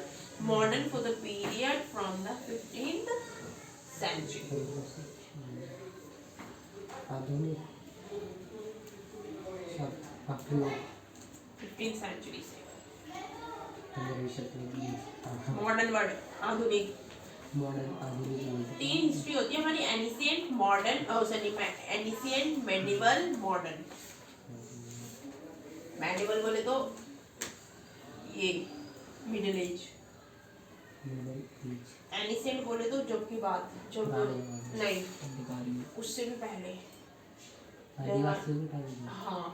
Modern for the period from the 15th century. आधुनिक 15th सेंचुरी से मॉडर्न मॉडर्न वर्ड आधुनिक। आधुनिक तीन हिस्ट्री होती है हमारी, ancient, modern, ancient, medieval, modern. Medieval बोले तो ये मिडिल एज, एनिशिएंट बोले तो जब की बात, जब नहीं उससे भी पहले। हाँ,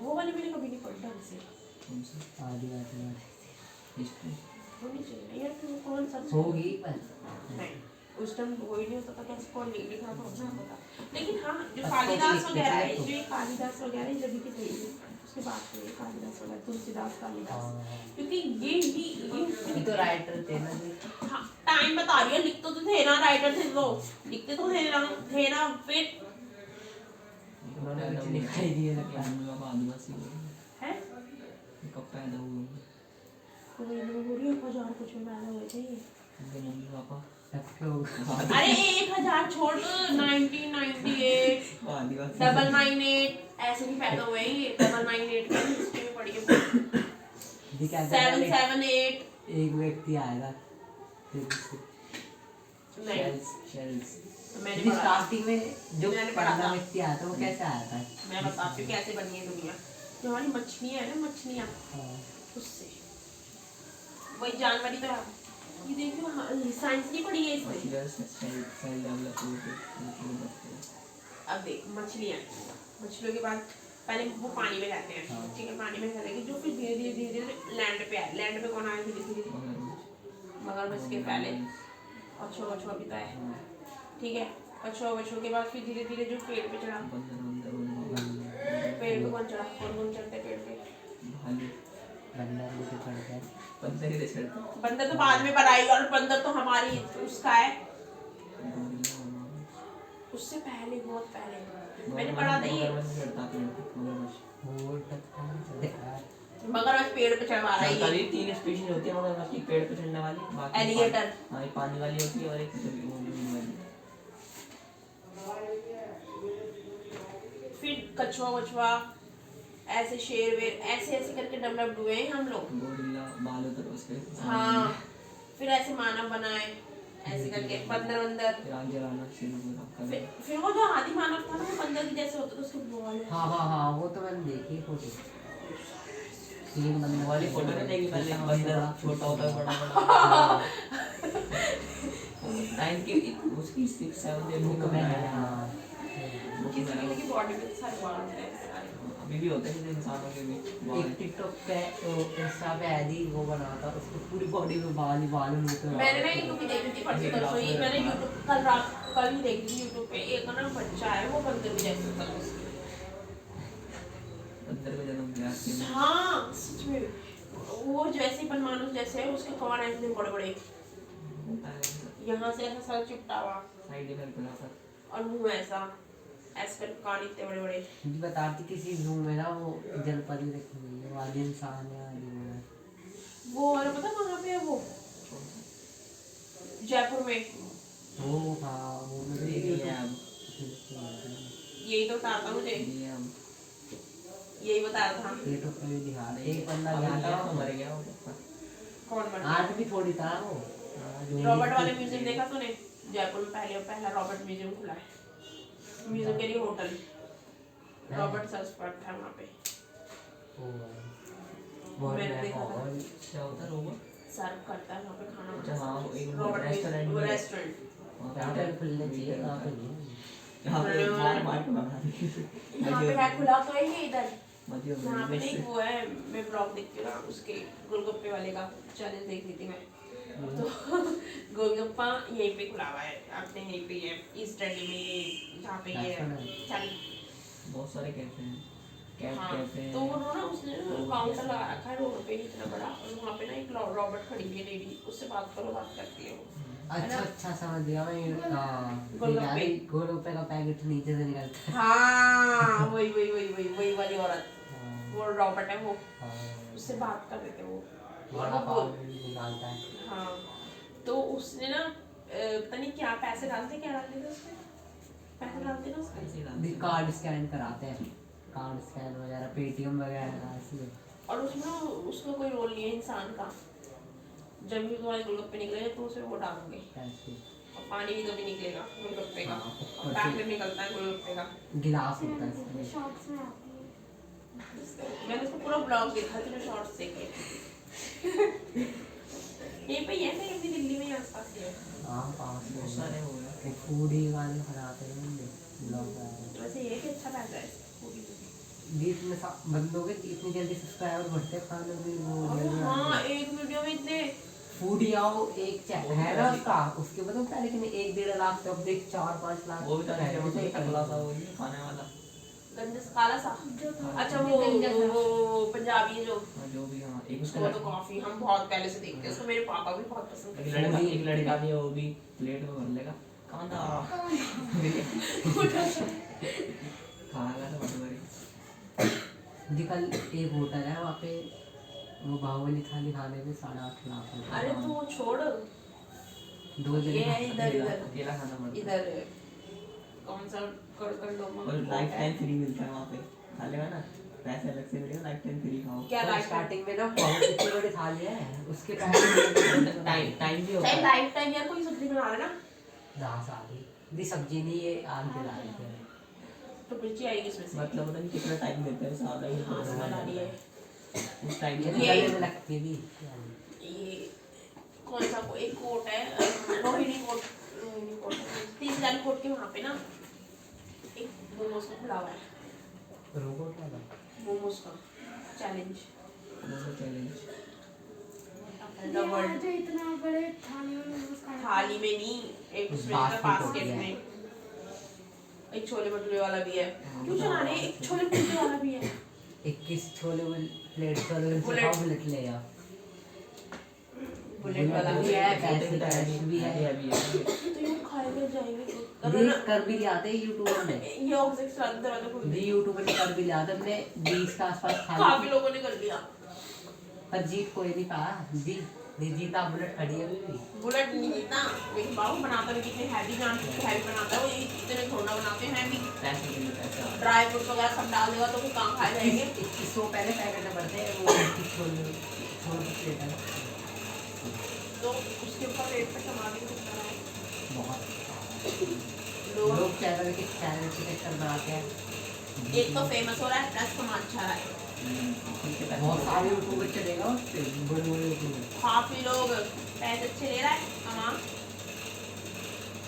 वो वाले मैंने कभी नहीं पढ़ा ढंग से। होनी चाहिए यार, फिर वो कौन सा होगी पर नहीं, उस टाइम वो ही नहीं होता था, कैसे कौन लिखा था ना पता। लेकिन हाँ, जो कालिदास वगैरह है, जो कालिदास वगैरह जब भी थे, उसके बाद तो कालिदास वगैरह, तुलसीदास, कालिदास, क्योंकि ये तो राइटर थे ना। हाँ, टाइम बता रही है, लिखते तो थे ना, राइटर थे तो लिखते तो थे ना। फिर उन्होंने कुछ लिखा ही दिया आदिवासी है कब पैदा हुए? कोई लोग हो रही है 1000 कुछ में पैदा हुए थे ये। मम्मी पापा अरे 1000 छोड़, 1998 998 ऐसे नहीं पैदा हुए ये। 998 का हिस्ट्री में पढ़ी है। 778 एक व्यक्ति आएगा नहीं, मैंने स्टार्टिंग में जो मैंने पढ़ा पहला था। व्यक्ति आया था वो कैसे आया था? मैं बताती हूँ कैसे बनी है दुनिया। जो हमारी मछलियाँ है ना, मछलियाँ, उससे वही जानवर ही तो है। ये देखो साइंस नहीं पढ़ी है इसमें। अब देख मछलियों के बाद पहले वो पानी में रहते हैं, ठीक है, पानी में रहेंगे, जो फिर धीरे धीरे लैंड पे आए। लैंड पे कौन आया धीरे धीरे? मगरमच्छ के पहले कछुआ भी तो है, ठीक है। कछुआ के बाद फिर धीरे धीरे जो पेड़ पे चढ़ा, पेड़ पे कौन चढ़ा? कौन चढ़ते पेड़ पे? बंदर तो बाद में बनाएगा, और बंदर तो हमारी उसका है, उससे पहले, बहुत पहले मैंने पढ़ा था ये। मगरमच्छ पेड़ पे चढ़वा रहा है ये। 3 स्पीशीज होती है मगरमच्छ की, पेड़ पे चढ़ने वाली, बाकी एलिगेटर, हाँ, पानी वाली होती है, और एक जमीन वाली। फिर कछुआ ऐसे शेर वेर ऐसे करके डेवलप हुए हैं हम लोग। गोरिल्ला बाल होता है उसके। हाँ, फिर ऐसे मानव बनाए ऐसे करके, बंदर। फिर वो जो आदि मानव था ना, वो बंदर की जैसे होता था, उसके बॉल। हाँ, वो तो मैंने देखी फोटो। 3 बंदर वाली फोटो नहीं देखी मैंने, बंदर छोटा होता है, बड़ा 9 की उसकी 6 7 बुक में है। हाँ, किसी किसी की बॉडी में सारे बाल होते हैं सारे। अभी भी होते हैं इंसानों के भी एक टिकटॉक पे इंस्टा पे ऐड ही वो बना था, उसको पूरी बॉडी में बाल ही बाल होते हैं। मैंने ना यूट्यूब पे देखी थी परसों तरसों ही, मैंने यूट्यूब कल ही देखी थी यूट्यूब पे। एक ना बच्चा है वो बंदर भी जैसे था उसके। अंदर में जन्म लिया कि हाँ सच में वो जैसे अपन मानुस जैसे है, उसके कान ऐसे बड़े बड़े, यहाँ से ऐसा सर चिपटा हुआ साइड में खुला था और मुंह ऐसा ऐसे कर कान इतने बड़े बड़े। बताती किसी जू में ना वो जलपरी रखी हुई है, वाली इंसान है वाली वो है। वो वाला पता कहाँ पे है वो? जयपुर में। वो हाँ वो मुझे ये अब यही तो बताता मुझे, ये अब यही बताया था। ये तो कोई दिखा रहा है। एक बंदा गया था तो मर गया वो पक्का। कौन बना? आर्ट भी थोड़ी था वो। रॉबर्ट वाले म्यूजियम देखा तूने? जयपुर में पहला रॉबर्ट म्यूजियम खुला है, म्यूजियम के लिए होटल रॉबर्ट सर्चबर्ग था वहाँ पे। मैंने देखा था। क्या होता है रोबोट? सर्व करता है वहाँ पे खाना। अच्छा हाँ वो एक रॉबर्ट रेस्टोरेंट वो में रेस्टोरेंट यहाँ पे खुलने चाहिए, यहाँ पे नहीं। यहाँ पे मार मार के बना दी यहाँ पे है, खुला तो है ये इधर। मजे हो यहाँ पे गए नहीं वो है, मैं ब्लॉग देखती हूँ ना उसके गोलगप्पे वाले का चैनल देख रही थी मैं, तो गोलगप्पा यहीं पे खुला हुआ है अपने, यहीं पे है ईस्ट दिल्ली में जहाँ पे ये चल। बहुत सारे कैफे हैं, कैफ हाँ कैफे हैं। तो वो ना उसने काउंटर लगा रखा है रोड पे इतना बड़ा, और वहाँ पे ना एक रॉबर्ट खड़ी हुई है लेडी, उससे बात करो, बात करती है वो। अच्छा अच्छा समझ गया मैं। गोलगप्पे। गोलगप्पे का पैकेट नीचे से निकलता है। हाँ वही वाली औरत, वो रॉबर्ट है वो, हाँ। उससे बात कर रहे थे वो। और बड़ा वो पाव निकालता है। हाँ तो उसने ना पता नहीं क्या पैसे डालते, क्या डालते थे उसमें, पैसे डालते ना उसमें। ऐसे ही डालते हैं। कार्ड स्कैन कराते हैं, कार्ड स्कैन वगैरह, पेटीएम वगैरह इसलिए। और उसमें ना उसका कोई रोल नहीं है इंसान का, जब भी तुम्हारे गोलगप्पे निकलेगा तो उसमें वो डालोगे, पैसे और पानी भी कभी निकलेगा गोलगप्पे का, हाँ, और पैकेट निकलता है गोलगप्पे का। गिलास होता है इसमें। शॉर्ट्स में आती है। मैंने उसको पूरा ब्लॉग देखा, तूने शॉर्ट्स देखे? यहीं पे ही है, कहीं भी दिल्ली में ही आसपास ही है। हाँ पास में बहुत सारे हो गए। एक फूडी वाले बनाते हैं ब्लॉग आए। वैसे ये कि अच्छा पैसा है पूरी में। बीच में बंदों के इतनी जल्दी सब्सक्राइबर बढ़ते हैं, खाने में वो अरे जल्दी हाँ आते हैं। एक वीडियो में इतने फूडी आओ एक चैनल है ना उसका, उसके बाद होता है लेकिन 1-1.5 लाख से अब देख 4-5 लाख। वो भी तो है, वो तो टकला सा वो नहीं खाने वाला। गंदे से काला सा। अच्छा जो गंजा सा। वो पंजाबी है जो, हाँ, जो भी हाँ एक उसका वो तो काफी हम बहुत पहले से देखते हैं उसको, मेरे पापा भी बहुत पसंद एक करते लड़का एक लड़का भी है, वो भी प्लेट में भर लेगा कांदा खाएगा तो बड़ी बड़ी। जी कल एक होटल है वहाँ पे, वो बाहुबली थाली खाने में 8.5 लाख रुपए। अरे तू वो छोड़, 2 ये जने है इधर अकेला खाना पड़ता है। इधर कौन सा कंडोम और लाइफ टाइम फ्री मिलता है वहाँ पे, खा लेगा ना पैसे अलग से मिलेगा, लाइफ टाइम फ्री खाओ। क्या और लाइफ स्टार्टिंग में ना बहुत इतनी बड़ी थाली है, उसके पैसे टाइम भी होता चाहे है। लाइफ टाइम यार कोई सब्जी बना लेना, 10 साल दी सब्जी नहीं है आग जला देते हैं। तो मिर्ची आएगी इसमें से। मतलब पता नहीं कितना टाइम देता है, सादा ही हाँ समझ आ रही है। उस टाइम ये में गले में लगती भी। ये कौन सा एक कोट है, रोहिणी कोट 30,000 कोट के वहाँ पे ना एक मोमोज का खुला हुआ है, रोबोट वाला मोमोज का चैलेंज चैलेंज। वर्ल्ड जो इतना बड़े थाली में मोमोज खाने थाली में नहीं, एक उसमें बास्केट में एक छोले भटूरे वाला भी है। क्यों चला रहे हैं? एक छोले भटूरे वाला भी है। 21 chole plate chole bullet. Bullet ले आ। बुलेट वाला भी है। कैश भी है। अभी है तो ये खाएंगे जाएंगे देख कर भी ले आते हैं यूट्यूबर ने। ये ऑब्जेक्ट साथ दरवाजा खोल जी दे। यूट्यूबर ने कर भी ले आते, हमने 20 के आसपास खा काफी ली, लोगों ने कर लिया। पर जीत कोई नहीं पाया। जी नहीं जीता, बुलेट खड़ी है अभी भी। बुलेट नहीं जीता, लेकिन बाबू बनाता भी कितने हैवी, जान हैवी बनाता है वो, ये इतने थोड़ा बनाते हैं हैवी। पैसे के लिए पैसा। ड्राई फ्रूट्स वगैरह सब डाल देगा तो फिर कहाँ खाए जाएंगे। 2100 पहले पैकेट में पड़ते हैं वो 21 छोले की प्लेट है। तो उसके ऊपर रेट पे टमाटर कितना है बहुत लोग। लोग चैनल के चक्कर बनाते हैं। एक तो फेमस हो रहा है प्लस कमा अच्छा रहा है। बहुत सारे यूट्यूबर चलेगा उस पे, बड़े बड़े यूट्यूबर। काफी लोग पैसे अच्छे ले रहा है कमा।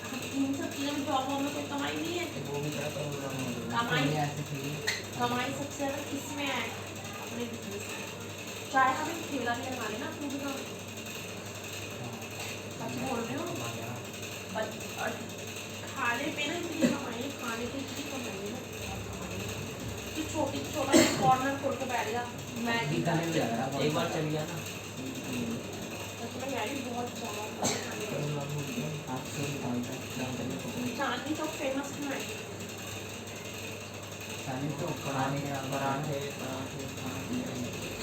हम इन सब चीज़ों में जॉब में कोई कमाई नहीं है। वो भी क्या करूँगा मैं? कमाई ऐसे चाहिए कमाई सबसे ज्यादा किस में है? अपने बिजनेस में। चाहे हम एक ठेला भी लगा लेना तू भी काम सच बोल रहे हो। बट और खाने पे ना इतनी कमाई है, खाने पे इतनी कमाई है ना। तो छोटा कॉर्नर खोल के बैठ जा, मैगी का एक बार चल गया ना सच में मैगी बहुत ज्यादा खाने का। आपसे निकालता जानते हैं चांदनी चौक फेमस क्यों है? चालीस तो पराठे पराठे पराठे खाने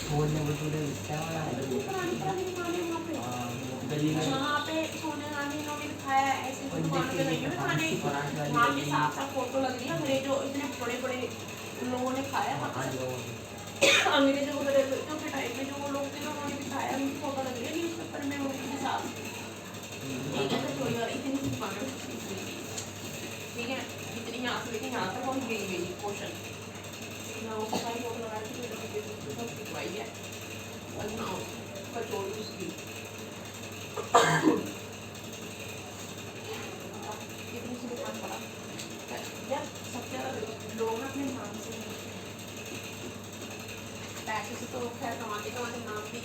छोले भटूरे बिकता है वाला पुरानी पुरानी दुकानें वहाँ पे गली में जहाँ पे सोने गांधी इन्होंने दिखाया है, ऐसी दुकानों पे नहीं है खाने। वहाँ की साफ साफ फोटो लग रही है, अंग्रेजों इतने बड़े बड़े लोगों ने खाया वहाँ पे। अंग्रेजों को जो के टाइम में जो वो लोग थे ना उन्होंने दिखाया, उनकी फोटो लग रही है न्यूज़पेपर में उनके साथ। एक ऐसा चोरी वाली इतनी सी दुकानें ठीक है, इतनी यहाँ से लेके यहाँ तक पहुँच गई पोर्शन ना। वो सफाई फोटो लगा के सब दिखवाई है और ना कचौड़ी उसकी कितनी सी दुकान पड़ा यार। सबसे ज़्यादा लोग ना अपने नाम से पैसे से तो खैर कमाते नाम भी।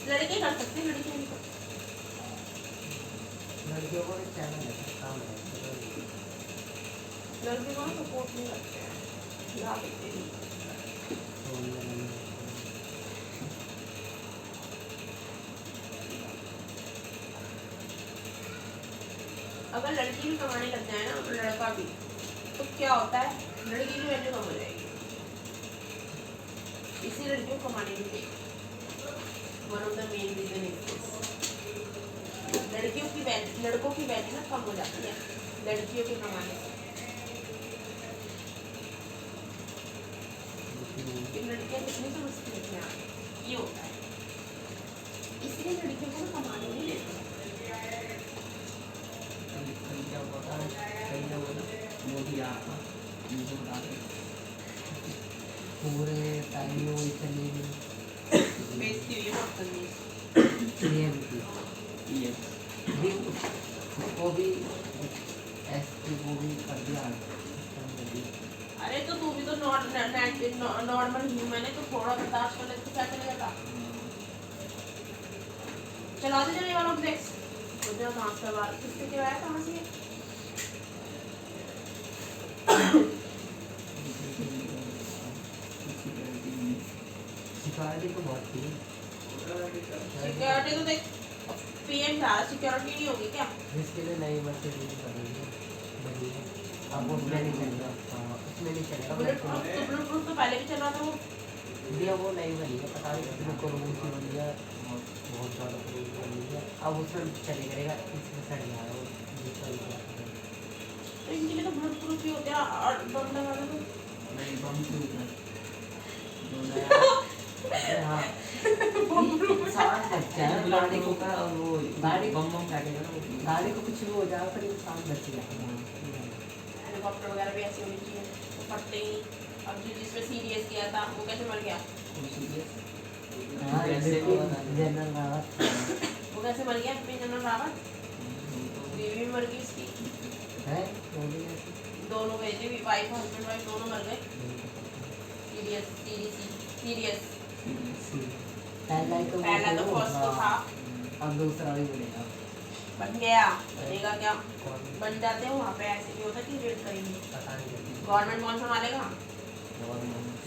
लड़के कर सकते हैं, लड़कियां नहीं कर सकती। लड़कियों को भी चैनल है काम है लड़के को सपोर्ट नहीं करते हैं, ला देते हैं। अगर लड़की भी कमाने लग जाए ना और लड़का भी, तो क्या होता है, लड़की की वैल्यू कम हो जाएगी। इसी लड़कियों को कमाने नहीं चाहिए। One of the main reason is this. लड़कियों की वैल्यू लड़कों की वैल्यू ना कम हो जाती है लड़कियों के कमाने से। लड़कियां कुछ नहीं समझती हैं अपने आप, ये होता है। इसलिए लड़कियों को कमाने नहीं देते। क्या होता है कहीं ना मोदी आता मुझे बता दे पूरे टाइम वो चली बेइज्जती हुई है बहुत करनी। ये भी उसको भी एसपी को भी कर दिया। अरे तो तू भी तो नॉर्मल ह्यूमन है, तो थोड़ा बर्दाश्त कर ले तो क्या चलेगा था। चला दे जाने वाला ऑब्जेक्ट्स तो जो घास का बाल किससे गिराया कहाँ से? सिक्योरिटी तो बहुत थी। सिक्योरिटी तो देख पीएम जा रहा, सिक्योरिटी नहीं होगी क्या? इसके लिए नई बसें यूज करेंगे बनी है। अब उसमें नहीं चलेगा, उसमें नहीं चलेगा। ब्लूटूथ तो पहले भी चल रहा था वो। दिया वो नहीं बनी है, पता नहीं कितने करोड़ की बनी है, बहुत ज़्यादा करोड़ की बनी है। अब उसमें चले करेगा, इसमें सड़ गया है वो दूसरा। तो इनके लिए तो ब्लूटूथ ही होते हैं और बम लगा दो। नहीं बम क्यों है जो नया हाँ इंसान बच्चा है, गाड़ी को का वो गाड़ी बम बम काटेगा ना वो गाड़ी को कुछ भी हो जाए पर इंसान बच गया। हेलीकॉप्टर वगैरह भी ऐसी होनी चाहिए, वो फटते ही। अब जो जिसमें सीरियस किया था वो कैसे मर गया? हाँ वैसे भी जनरल रावत वो कैसे मर गया? अपनी जनरल रावत बीवी भी मर गई उसकी, है वो भी ऐसे। दोनों गए थे, वाइफ हस्बैंड वाइफ दोनों मर गए। सीरियस पहला तो फर्स्ट तो था, अब दूसरा भी बनेगा। बन गया। बनेगा क्या? बन जाते हैं वहाँ पे, ऐसे नहीं होता कि रेट करेंगे। पता नहीं गवर्नमेंट कौन संभालेगा?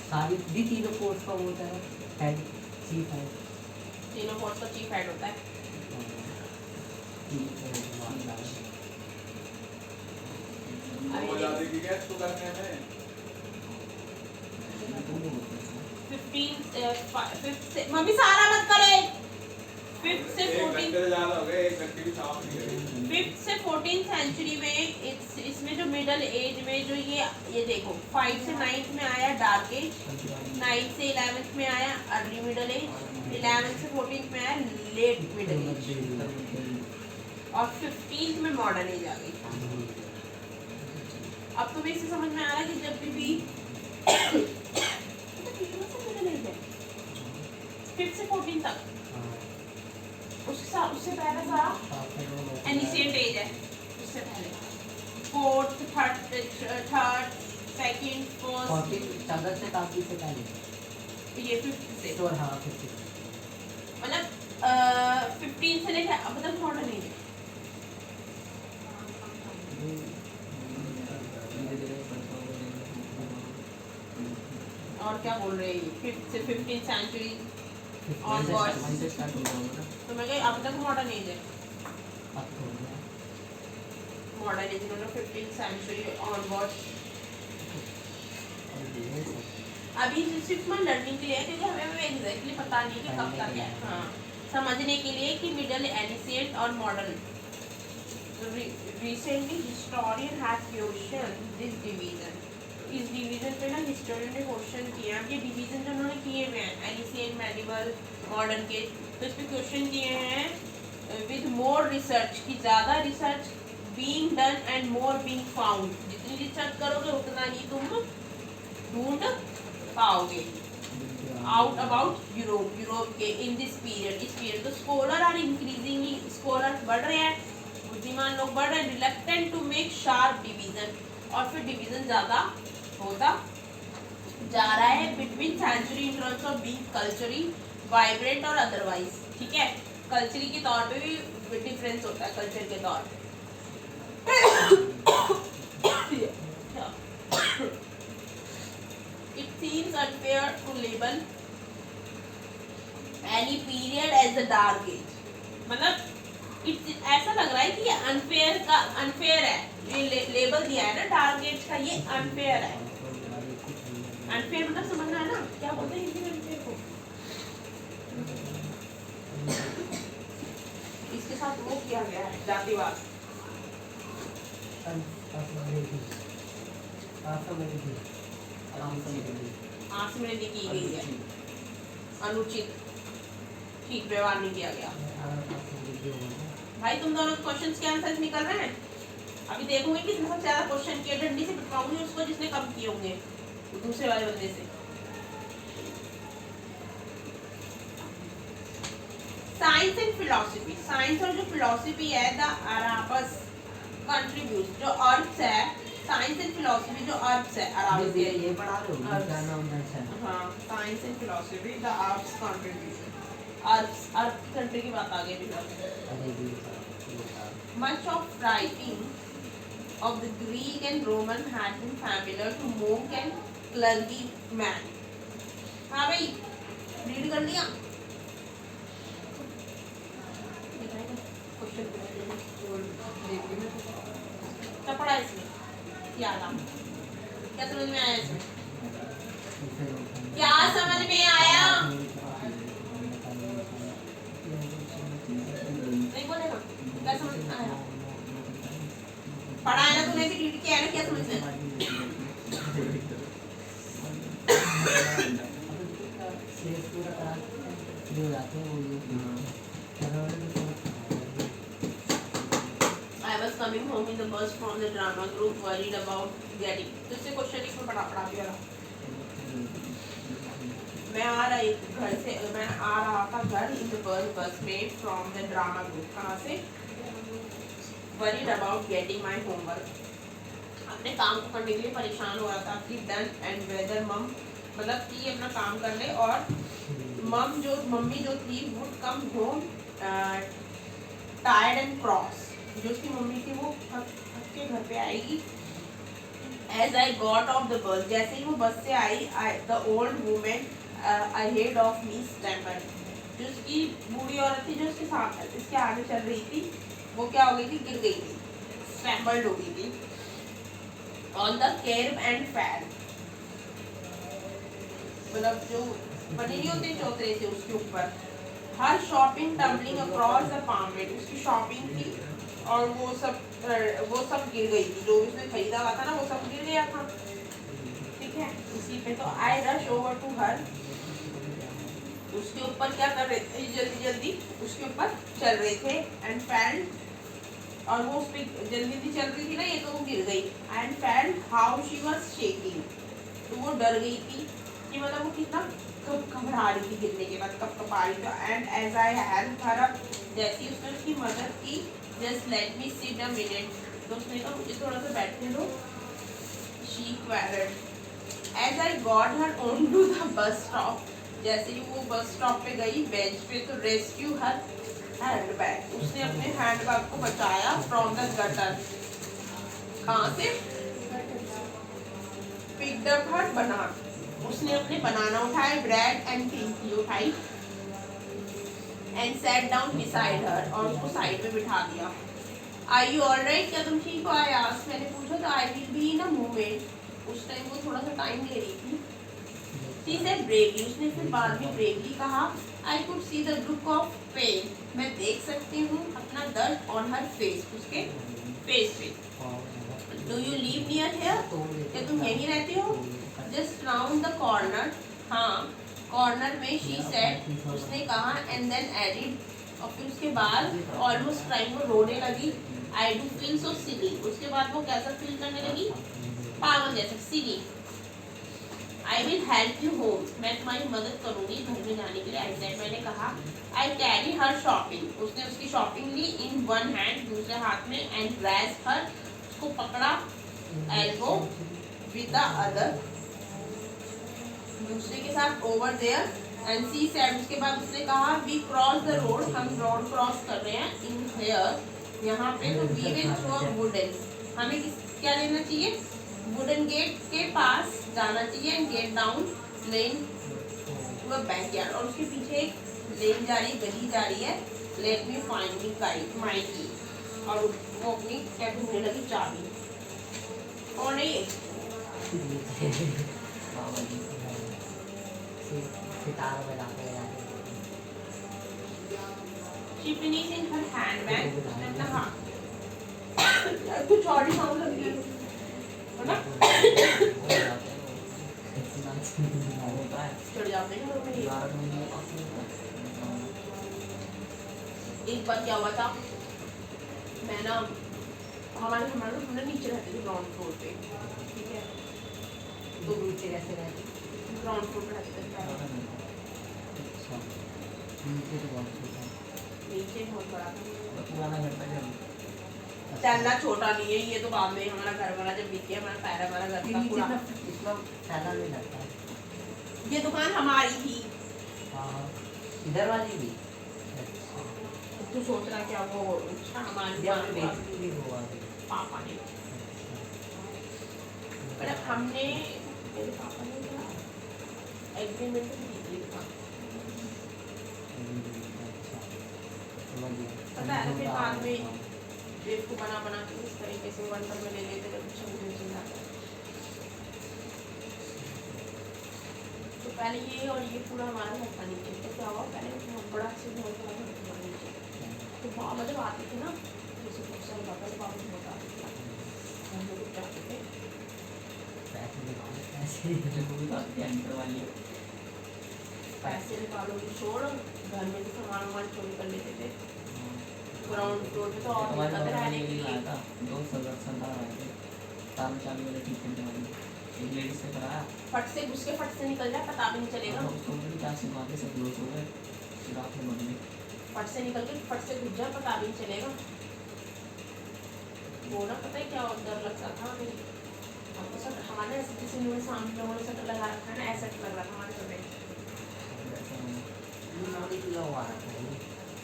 सारी भी तीनों पोस्ट का होता है, हेड चीफ है। तीनों फोर्स का चीफ हेड होता है। मम्मी सारा मत करे। 5th से 14th सेंचुरी में इसमें जो मिडल एज में जो ये देखो 5 से 9th में आया डार्क एज, 9 से 11th में आया अर्ली मिडल एज, 11th से 14th में आया लेट मिडल एज और 15th में मॉडर्न एज आ गई। अब तुम्हें इससे समझ में आ रहा है कि जब भी 5th से 14 तक उससे पहले सारा इनिशिएट एज है, उससे पहले 4th 3rd 2nd 1st 14 से काफी से पहले ये 5th से तो हाँ 50 मतलब 15 से लेकर अब तक मॉडर्न एज है। और क्या बोल रहे हैं 5th से 15th सेंचुरी onwards तो मैं कहीं अब तक मॉडर्न एज है। अब तो हो गया मॉडर्न एज इन्होंने 15th सेंचुरी onwards अभी सिर्फ मैं लर्निंग के लिए क्योंकि हमें एग्जैक्टली पता नहीं कि कब तक है। हाँ समझने के लिए कि मिडल एनिशिएंट और modern. Recently historian has question this division, इस डिवीजन पे ना हिस्टोरियन ने क्वेश्चन किए हैं। अब ये डिवीजन जो उन्होंने किए हुए हैं एनिशिएंट मेडिवल मॉडर्न के, तो इस पे क्वेश्चन किए हैं विद मोर रिसर्च, कि ज़्यादा research being done and more being found, जितनी रिसर्च करोगे उतना ही तुम ढूंढ पाओगे। आउट अबाउट यूरोप के इन दिस पीरियड, इस पीरियड तो स्कॉलर आर इंक्रीजिंगली, स्कॉलर बढ़ रहे हैं, बुद्धिमान लोग बढ़ रहे हैं, reluctant to make sharp division, और फिर डिवीजन ज़्यादा होता जा रहा है between century in terms of being culturally vibrant और अदरवाइज। ठीक है, कल्चरी के तौर पे भी डिफरेंस होता है, कल्चर के तौर It seems unfair to label any period as a dark age, मतलब ऐसा लग रहा है कि ये अनफेयर है, ये लेबल दिया है ना डार्क एज का, ये अनफेयर है। अनफेयर मतलब समझना है ना क्या बोलते हैं हिंदी में अनफेयर को। इसके साथ वो किया गया है जातिवाद, आसमनी की गई है, अनुचित ठीक व्यवहार नहीं किया गया। भाई तुम दोनों क्वेश्चंस के आंसर निकल रहे हैं, अभी देखोगे कि सबसे ज्यादा क्वेश्चन किए, डंडी से पिटवाऊंगी उसको जिसने कम किए होंगे दूसरे वाले बंदे से। साइंस एंड फिलॉसफी, साइंस और जो फिलॉसफी है द अराबस कंट्रीब्यूट, जो अर्थ है साइंस एंड फिलॉसफी जो अरब्स है, अरब्स ये पढ़ा रहे हो क्या नाम है? हाँ science and philosophy the Arabs contribution, Arab country की बात आ गई अभी। Much of writing of the Greek and Roman had been familiar to monk and clergy man. हाँ भाई रीड कर लिया क्वेश्चन क्या पढ़ा इसमें, याद आ क्या समझ में आया इसमें, क्या समझ में आया? नहीं बोलेगा क्या समझ में आया? पढ़ा है ना तूने भी रीड किया है ना, क्या समझ में आया? I was coming home in the bus from the drama group, worried about getting. तो इससे क्वेश्चन एक में पढ़ा दिया था। मैं आ रहा था घर इन द बस में फ्रॉम द ड्रामा ग्रुप। कहाँ से? worried about getting my homework, अपने काम को करने के लिए परेशान हो रहा था कि डन एंड वेदर मम, मतलब कि अपना काम कर ले, और मम्मी जो थी would come home tired and cross, जो उसकी मम्मी थी वो थक के घर पे आएगी। As I got off the bus, जैसे ही वो बस से आई, the old women ahead of me stumbled, जो उसकी बूढ़ी औरत थी जो उसके साथ इसके आगे चल रही थी, वो क्या हो गई थी, गिर गई थी, स्टैम्पर्ड हो गई थी। ऑन द केर्ब एंड फैल, मतलब जो बने नहीं होते चौतरे थे उसके ऊपर। हर शॉपिंग टम्बलिंग अक्रॉस द पामलेट, उसकी शॉपिंग थी और वो सब गिर गई थी, जो उसने खरीदा हुआ था ना वो सब गिर गया था। ठीक है, इसी पे तो I rush over to her, उसके ऊपर क्या कर रहे थे, जल्दी जल्दी उसके ऊपर चल रहे थे। एंड फैल, और वो उस पर जल्दी चल रही थी ना, ये तो वो गिर गई। एंड फैल हाउ शी वाज शेकिंग, तो वो डर गई थी कि मतलब वो कितना घबरा बढ़ा रही थी गिरने के बाद, कपकपा रही थी। And as I help her up, जैसे ही उसने उसकी मदद की, just let me sit a minute, तो उसने कहा मुझे थोड़ा सा बैठने दो। She queried as I got her on to the bus stop, जैसे ही वो बस स्टॉप पे गई बेंच पे, तो रेस्क्यू हर हैंडबैग, उसने अपने हैंडबैग को बचाया फ्रॉम द गटर। कहाँ से? पिक्ड अप हर बनाना, उसने अपने बनाना उठाए, ब्रेड एंड टी उठाई, and set down beside her, और उसको साइड में बिठा दिया। आर यू ऑलराइट, क्या तुम ठीक हो? आई आस्क्ड, मैंने पूछा तो I will be in a moment, उस टाइम वो थोड़ा सा टाइम ले रही थी। शी सेड ब्रेवली, उसने फिर बाद में ब्रेवली कहा, I could see the look of pain, मैं देख सकती हूँ अपना दर्द ऑन हर फेस, उसके फेस पे। Do you live near here, क्या तुम यहीं रहते हो? जस्ट राउंड द कॉर्नर, हाँ कॉर्नर में। शी सेड, उसने कहा, एंड देन एडिड, और फिर उसके बाद ऑलमोस्ट क्राइंग, वो रोने लगी। आई डू फील सो सिली, उसके बाद वो कैसा फील करने लगी? पागल जैसा, silly. I will help you home, मैं तुम्हारी मदद करूंगी घर में जाने के लिए। आई सेड, मैंने कहा। आई कैरी हर शॉपिंग, उसने उसकी शॉपिंग ली इन वन हैंड, दूसरे हाथ में, एंड ग्रैस्प हर, उसको पकड़ा, एल्बो विद द अदर, दूसरे के साथ, over there, and she said, उसके बाद उसने कहा, वी क्रॉस द रोड, हम रोड क्रॉस कर रहे हैं, इन हियर, यहाँ पे, तो we will through a wooden, हमें क्या लेना चाहिए? वुडन गेट के पास जाना चाहिए, and get down lane to a backyard, और उसके पीछे एक लेन जा रही, गली जा रही है। लेट मी फाइंड मी माई की, और वो अपनी क्या ढूंढने लगी? चाबी। कौन है ये? सितार बजाते हैं। She finished in her handbag, उसने अपना हाथ, कुछ और ही साउंड लग रही है ना? चढ़ जाते हैं लोग में। एक बार क्या हुआ था, मैं ना हमारे हमने नीचे रहते थे ग्राउंड फ्लोर पे, ठीक है, तो नीचे कैसे रहते? ग्राउंड फ्लोर पे रहते थे। नीचे बहुत बड़ा था, पुराना घर था। चलना छोटा नहीं है ये, तो बाद में हमारा घर वाला जब बिक गया, हमारा पैरा वाला घर था पूरा, इतना फैला नहीं लगता है। ये दुकान हमारी थी। हाँ, इधर वाली भी। तू सोच रहा क्या वो हमारी बेचती भी हुआ पापा ने, मतलब हमने, मेरे पापा ने एग्रीमेंट दी था, पता है, फिर बाद में को बना बना के इस तरीके से वन में ले लेते थे, कुछ नहीं जाता। तो पहले ये और ये पूरा हमारा घर था नीचे, तो क्या हुआ, पहले बहुत बड़ा से बहुत बड़ा घर था नीचे, तो पापा जब आते थे ना, जैसे कुछ साल पापा जब आते थे, हम लोग जाते थे पैसे निकालो की छोड़, घर में तो सामान वामान चोरी कर लेते थे। ग्राउंड फ्लोर पे तो और दिक्कत रहने के लिए था, दो सरदार आए थे, तार चाबी वाले ठीक करने वाले, एक लेडीज से कराया, फट से घुस के फट से निकल जाए, पता भी नहीं चलेगा। उसको भी क्या से मारते सब लोग हो गए, रात में बन गई, फट से निकल के फट से घुस जाए, पता भी नहीं चलेगा। वो ना पता है क्या डर लगता था हमें, हमको सब हमारे ऐसे किसी ने सामने लोगों ने शटर लगा रखा है ना, ऐसा लग रहा था हमारे घर में,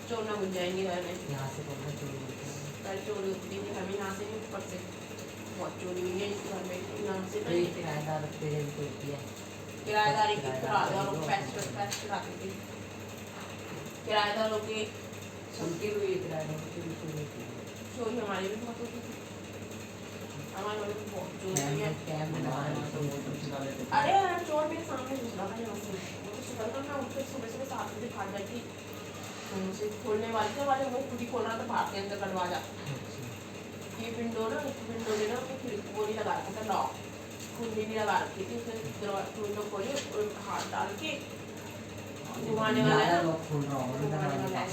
चोर ना घुस जाएंगे घर में। यहाँ से कौन सा चोरी होता है? पहले चोरी होती थी घर में, यहाँ से नहीं, ऊपर से बहुत चोरी हुई है इस घर में, यहाँ से तो ये किराएदार पेरेंट को होती है। किराएदारी की किराएदारों को पैसे चढ़ाते थे, किराएदारों के उनके भी किराएदारों की भी चोरी होती है। चोरी हमारी भी बहुत होती थी, हमारे घर में बहुत चोरी है। कैम हमारे तो मोटर चला लेते थे। अरे यार चोर मेरे सामने घुस रहा था यहाँ से, वो तो सुबह मैं उठ के सुबह 7 बजे भाग गई थी, उसे खोलने वाली थी, वाले वो खुद ही खोल रहा था भाग के अंदर दरवाजा। ये विंडो ना, विंडो ने ना वो नहीं लगा रखा था, लॉक कुंडी नहीं लगा रखी थी, उसने विंडो खोली और हाथ डाल के घुमाने वाला है ना, लोग खोल रहा हूँ घुमाने वाला है,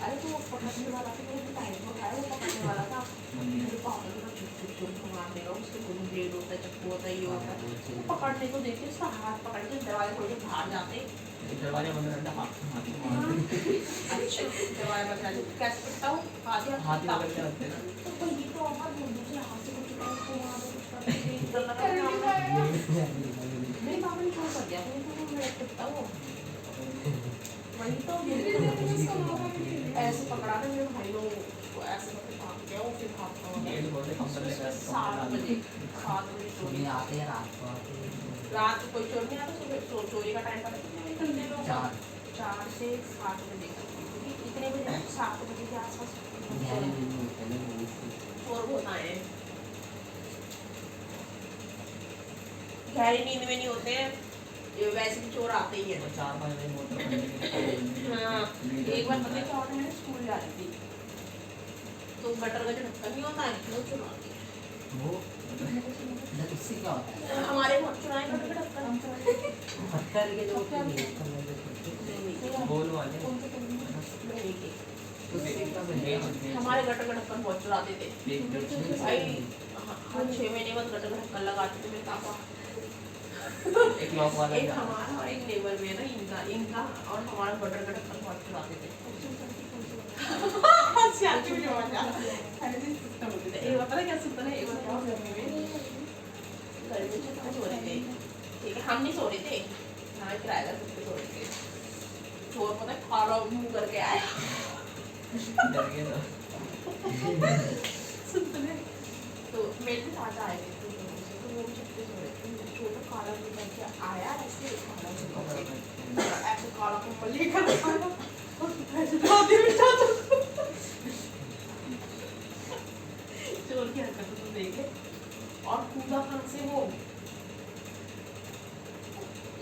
अरे तो वो पकड़ने वाला था, वो टाइम को खाया, वो पकड़ने वाला था। मेरे पापा को चुप चुप चुप मार देगा, उसके कोई ब्लेड होता है, चाकू होता है, ये होता है। वो पकड़ने को देखे, उसका हाथ पकड़ के दरवाजे खोल के बाहर जाते। दरवाजा बंद करता हाथ मार अच्छा दरवाजा बंद कर कैसे पिटता हूँ, हाथ हाथ ही पकड़ के रखते हैं ना। तो वही तो आप दूसरे हाथ से कुछ उसको मारो, कुछ करते मेरे पापा ने छोड़ कर दिया, तो मैं पिटता हूँ वही तो ऐसे पकड़ा ना मेरे भाई लोग उसको ऐसे करके भाग गया, वो फिर भागता हुआ ये तो बोलते कंपनी लगा 7 बजे चोरी आते हैं रात को आते हैं। रात को कोई चोर नहीं आता, सुबह चोरी का टाइम पता है 4 से 7 बजे क्योंकि इतने बजे 7 बजे के आसपास चोर बहुत आए हैं। गहरी नींद में नहीं होते हैं, ये वैसे भी चोर आते ही है। 4-5 बजे मोटर हाँ एक बार पता है क्या होता है, मैं स्कूल जा रही थी तो गटर का जो ढक्कन नहीं होता है वो चुरा दिया। वो इससे क्या होता है? हमारे बहुत चुराए गटर का ढक्कन। पत्थर के जो बोल वाले हमारे गटर का ढक्कन बहुत चुराते थे भाई। हाँ 6 महीने बाद गटर का ढक्कन लगाते थे मेरे पापा। एक लॉक वाला एक हमारा और एक नेबर में ना इनका और हमारा गटर का ढक्कन बहुत चुराते थे। सियाची में जमा जा सिस्टम होते थे। एक बार पता क्या सुनता है, एक बार क्या गर्मी में छत सो रहे थे, ठीक है हम नहीं सो रहे थे, हाँ किराएदार छत पे सो रहे थे। चोर पता है खाला मुंह करके आया डर गया सुनते हैं तो मेरे भी साथ आए थे तो वो भी छत पे सो रहे थे। छोटा काला मुंह करके आया ऐसे काला मुंह करके ऐसे काला कंबल लेकर आया और पैसे दादी में जाता चोर की हरकत तो देखे और कूदा खान से वो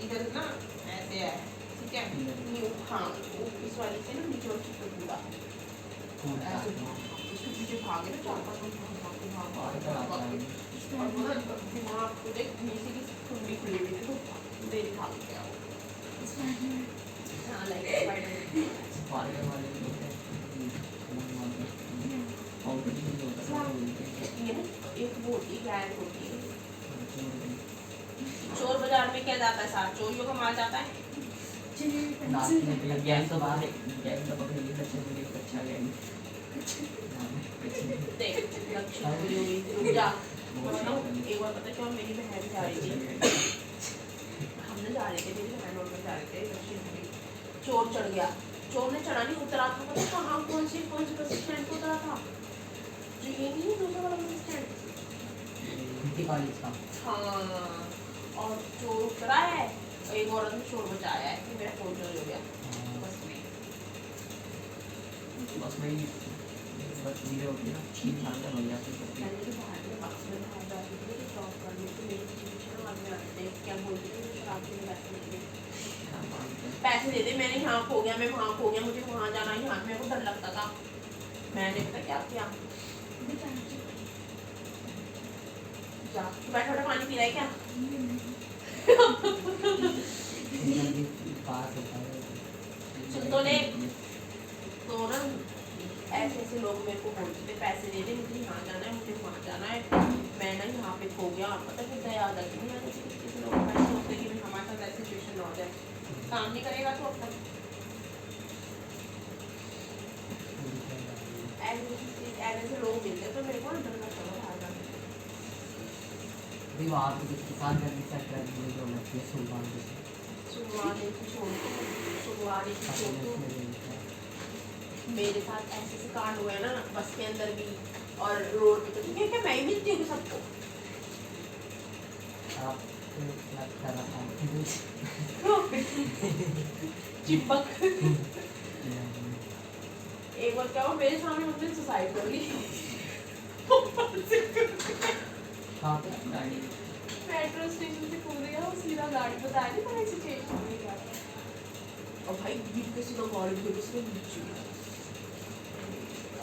इधर ना ऐसे है, ठीक है न्यू हाँ इस वाली से ना नीचे और चित्र कूदा ऐसे उसके पीछे भागे ना 4-5 लोग और वो ना दिमाग को देख नीचे की कुंडली खुली हुई थी तो देरी भाग गया वो। हाँ लाइक स्पाइडर फायर वाले लोग हैं कंपनी होता है ये ना एक वो होती है गैंग होती है। चोर बाजार में क्या जाता है, सारा चोरियों का माल जाता है। गैंग तो बाहर गैंग तो पकड़ लिया अच्छा गैंग देख रुक जा एक बार पता क्या मेरी बहन जा रही थी, हमने जा रहे थे मेरी बहन और मैं जा रहे थे, चोर चढ़ गया। चोर ने चढ़ा नहीं उतरा था, पता कहाँ कौन से बस स्टैंड पे उतरा था, जो ये नहीं है दूसरा वाला बस स्टैंड कॉलेज का। हाँ और चोर उतरा है और एक औरत ने शोर मचाया है कि मेरा फोन चोरी हो गया बस में। बस में बस धीरे होती है ना 3 साल का हो जाती है। मैंने तो बाहर में बक्स में बाहर जाती थी तो जॉब करने के लिए पीछे ना आदमी आते थे, क्या बोलते थे शराब के पैसे लेते पैसे दे दे, मैंने यहाँ खो गया, मैं वहाँ खो गया, मुझे वहाँ जाना, यहाँ मेरे को डर लगता था। मैंने पता क्या किया, जा बैठा बैठा पानी पी रहा है क्या पास होता है सुन तो ले। तो ना ऐसे ऐसे लोग मेरे को बोलते थे पैसे दे दे, मुझे यहाँ जाना है, मुझे वहाँ जाना है, मैं ना यहाँ पे खो गया। पता नहीं दया आ जाती नहीं आती किसी लोग मैं सोचते कि हमारे साथ ऐसी सिचुएशन ना हो जाए, काम नहीं करेगा तो अपना ऐसे लोग मिलते तो मेरे को ना डर लगता था बाहर जाने से। वहाँ पे किसान करने से अट्रैक्ट जो लगती है सुनवाने की छोड़ तो मेरे साथ ऐसे ऐसे कांड हुए ना बस के अंदर भी और रोड पे, तो ठीक है क्या मैं ही मिलती हूँ सबको। चिपक एक बार क्या हुआ मेरे सामने उसने सुसाइड कर ली मेट्रो स्टेशन से कूद गया और सीधा गाड़ी बताया नहीं था सिचुएशन में क्या और भाई गिर के सीधा गाड़ी गिर के सीधा नीचे गिरा।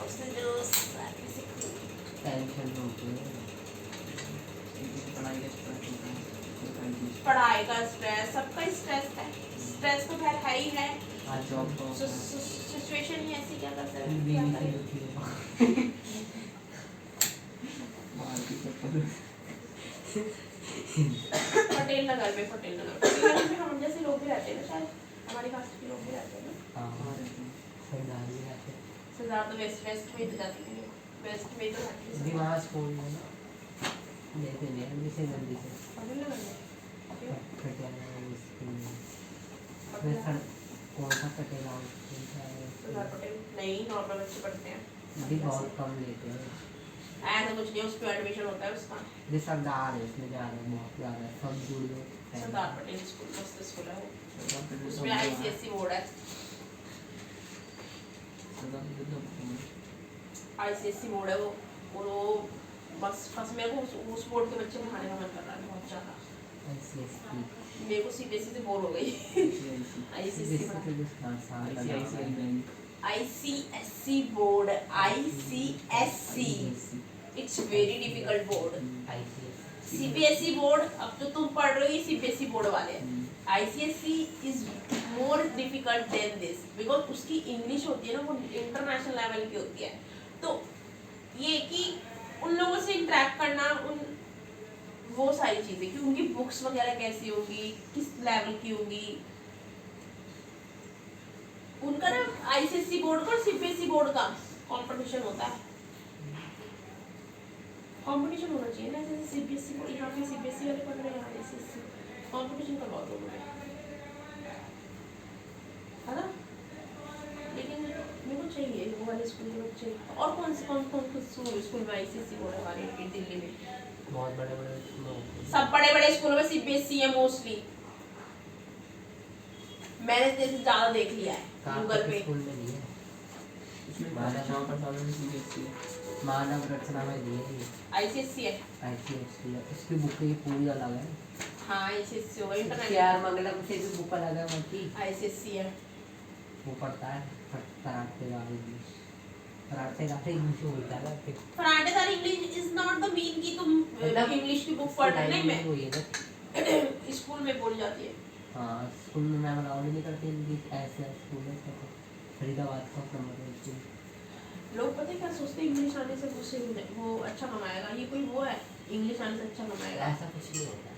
उसने जो टेंशन होती है पढ़ाई का स्ट्रेस होता है पढ़ाई का स्ट्रेस, सबका स्ट्रेस है, स्ट्रेस तो खैर है ही है, आज जॉब तो सिचुएशन ही ऐसी, क्या कर सकते हैं, बीवी क्या से करें। दुखी है। बाहर की चप्पल पटेल नगर में हम जैसे लोग भी रहते हैं ना, शायद हमारी कास्ट के लोग भी रहते हैं ना। हाँ सरदार भी रहते हैं। सरदार तो वेस्ट में ही तो जाती है, वेस्ट में तो रहती है अभी वहाँ स्कूल में ना देते नहीं हैं जैसे जल्दी से पटेल नगर में। क्यों? पटियाला में स्कूल में मैं सर कौन सा पटेला स्कूल था सरदार पटेल नहीं, नॉर्मल बच्चे पढ़ते हैं अभी बहुत कम लेते हैं। ऐसा कुछ नहीं, उस पर एडमिशन होता है उसका। जो सरदार है उसमें जा रहे हैं बहुत ज़्यादा सब जुड़ गए। सरदार पटेल स्कूल मस्त स्कूल है वो, उसमें सरदार ICSE बोर्ड है, ICSE बोर्ड है वो बस मेरे को उस बोर्ड के बच्चे पढ़ाने का मन कर रहा है बहुत ज़्यादा। ICSE मेरे को CBSE से बोर हो गई। ICSE ICSE board, ICSE it's very difficult board. CBSE board अब तो तुम पढ़ रहे हो, ये CBSE बोर्ड वाले हैं। ICSE is more difficult than this because उसकी इंग्लिश होती है ना, वो इंटरनेशनल लेवल की होती है। तो ये कि उन लोगों से इंटरेक्ट करना, उन वो सारी चीज़ें कि उनकी बुक्स वगैरह कैसी होंगी, किस लेवल की होंगी, उनका ना ICSE बोर्ड का और CBSE बोर्ड का कंपटीशन होता है। कंपटीशन होना चाहिए ना, जैसे CBSE बोर्ड यहाँ पे CBSE वाले पढ़ रहे हैं, यहाँ ICSE कंपटीशन करवा दो मुझे, है ना। लेकिन मेरे को चाहिए वो वाले स्कूल के बच्चे। और कौन स्कूल में ICSE बोर्ड है हमारे दिल्ली में? बहुत बड़े बड़े स्कूल होते हैं। सब बड़े बड़े स्कूलों में CBSE है मोस्टली, मैंने जैसे ज़्यादा देख लिया है गूगल पे। स्कूल में नहीं है इसमें कक्षा पर सालों में CBSE है। मानव रचना में नहीं है ये ICSE है, ICSE है। उसकी बुक ही पूरी अलग है। हाँ ICSE होगा, यार इंटरनेशनल मंगलम से भी बुक अलग है उनकी। ICSE है। वो पढ़ता है कराटेदार इंग्लिश, कराटेदार इंग्लिश बोलता है फिर फराटेदार English is not the mean कि तुम इंग्लिश की बुक पढ़ रहे वो में ये ना स्कूल में बोली जाती है। हाँ स्कूल में मैम अलाउ नहीं करती इंग्लिश, ऐसे स्कूल है तो फरीदाबाद का नंबर है। लोग पता है क्या सोचते हैं, इंग्लिश आने से वो अच्छा कमाएगा, ये कोई वो है इंग्लिश आने से अच्छा कमाएगा? ऐसा कुछ नहीं होता।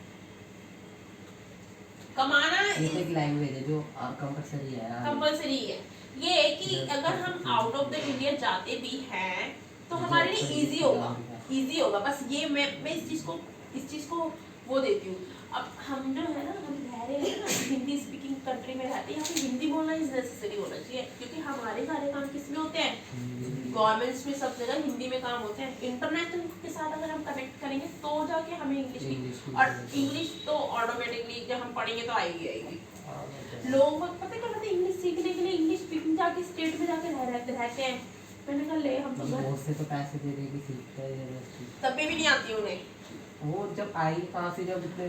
कमाना ये तो एक लैंग्वेज है जो कंपलसरी है। कंपलसरी है। ये है कि अगर हम आउट ऑफ द इंडिया जाते भी हैं तो हमारे लिए इजी होगा। बस ये मैं इस चीज़ को वो देती हूँ। अब हम जो है ना, हम रह रहे हैं ना हिंदी स्पीकिंग कंट्री में रहते हैं, यहाँ पे हिंदी बोलना इज नेसेसरी होना चाहिए, क्योंकि हमारे सारे काम किस में होते हैं, गवर्नमेंट्स में सब जगह हिंदी में काम होते हैं। इंटरनेशनल के साथ अगर हम कनेक्ट करेंगे तो जाके हमें इंग्लिश और इंग्लिश तो ऑटोमेटिकली जब हम पढ़ेंगे तो आएगी। लोगों को पता है क्या कहते हैं, इंग्लिश सीखने के लिए इंग्लिश स्पीकिंग जाके स्टेट में जाके रहते हैं। मैंने कहा ले हम तो से तो पैसे दे देगी सीखते हैं यूनिवर्सिटी, तब भी नहीं आती उन्हें। वो जब आई कहाँ से, जब इतने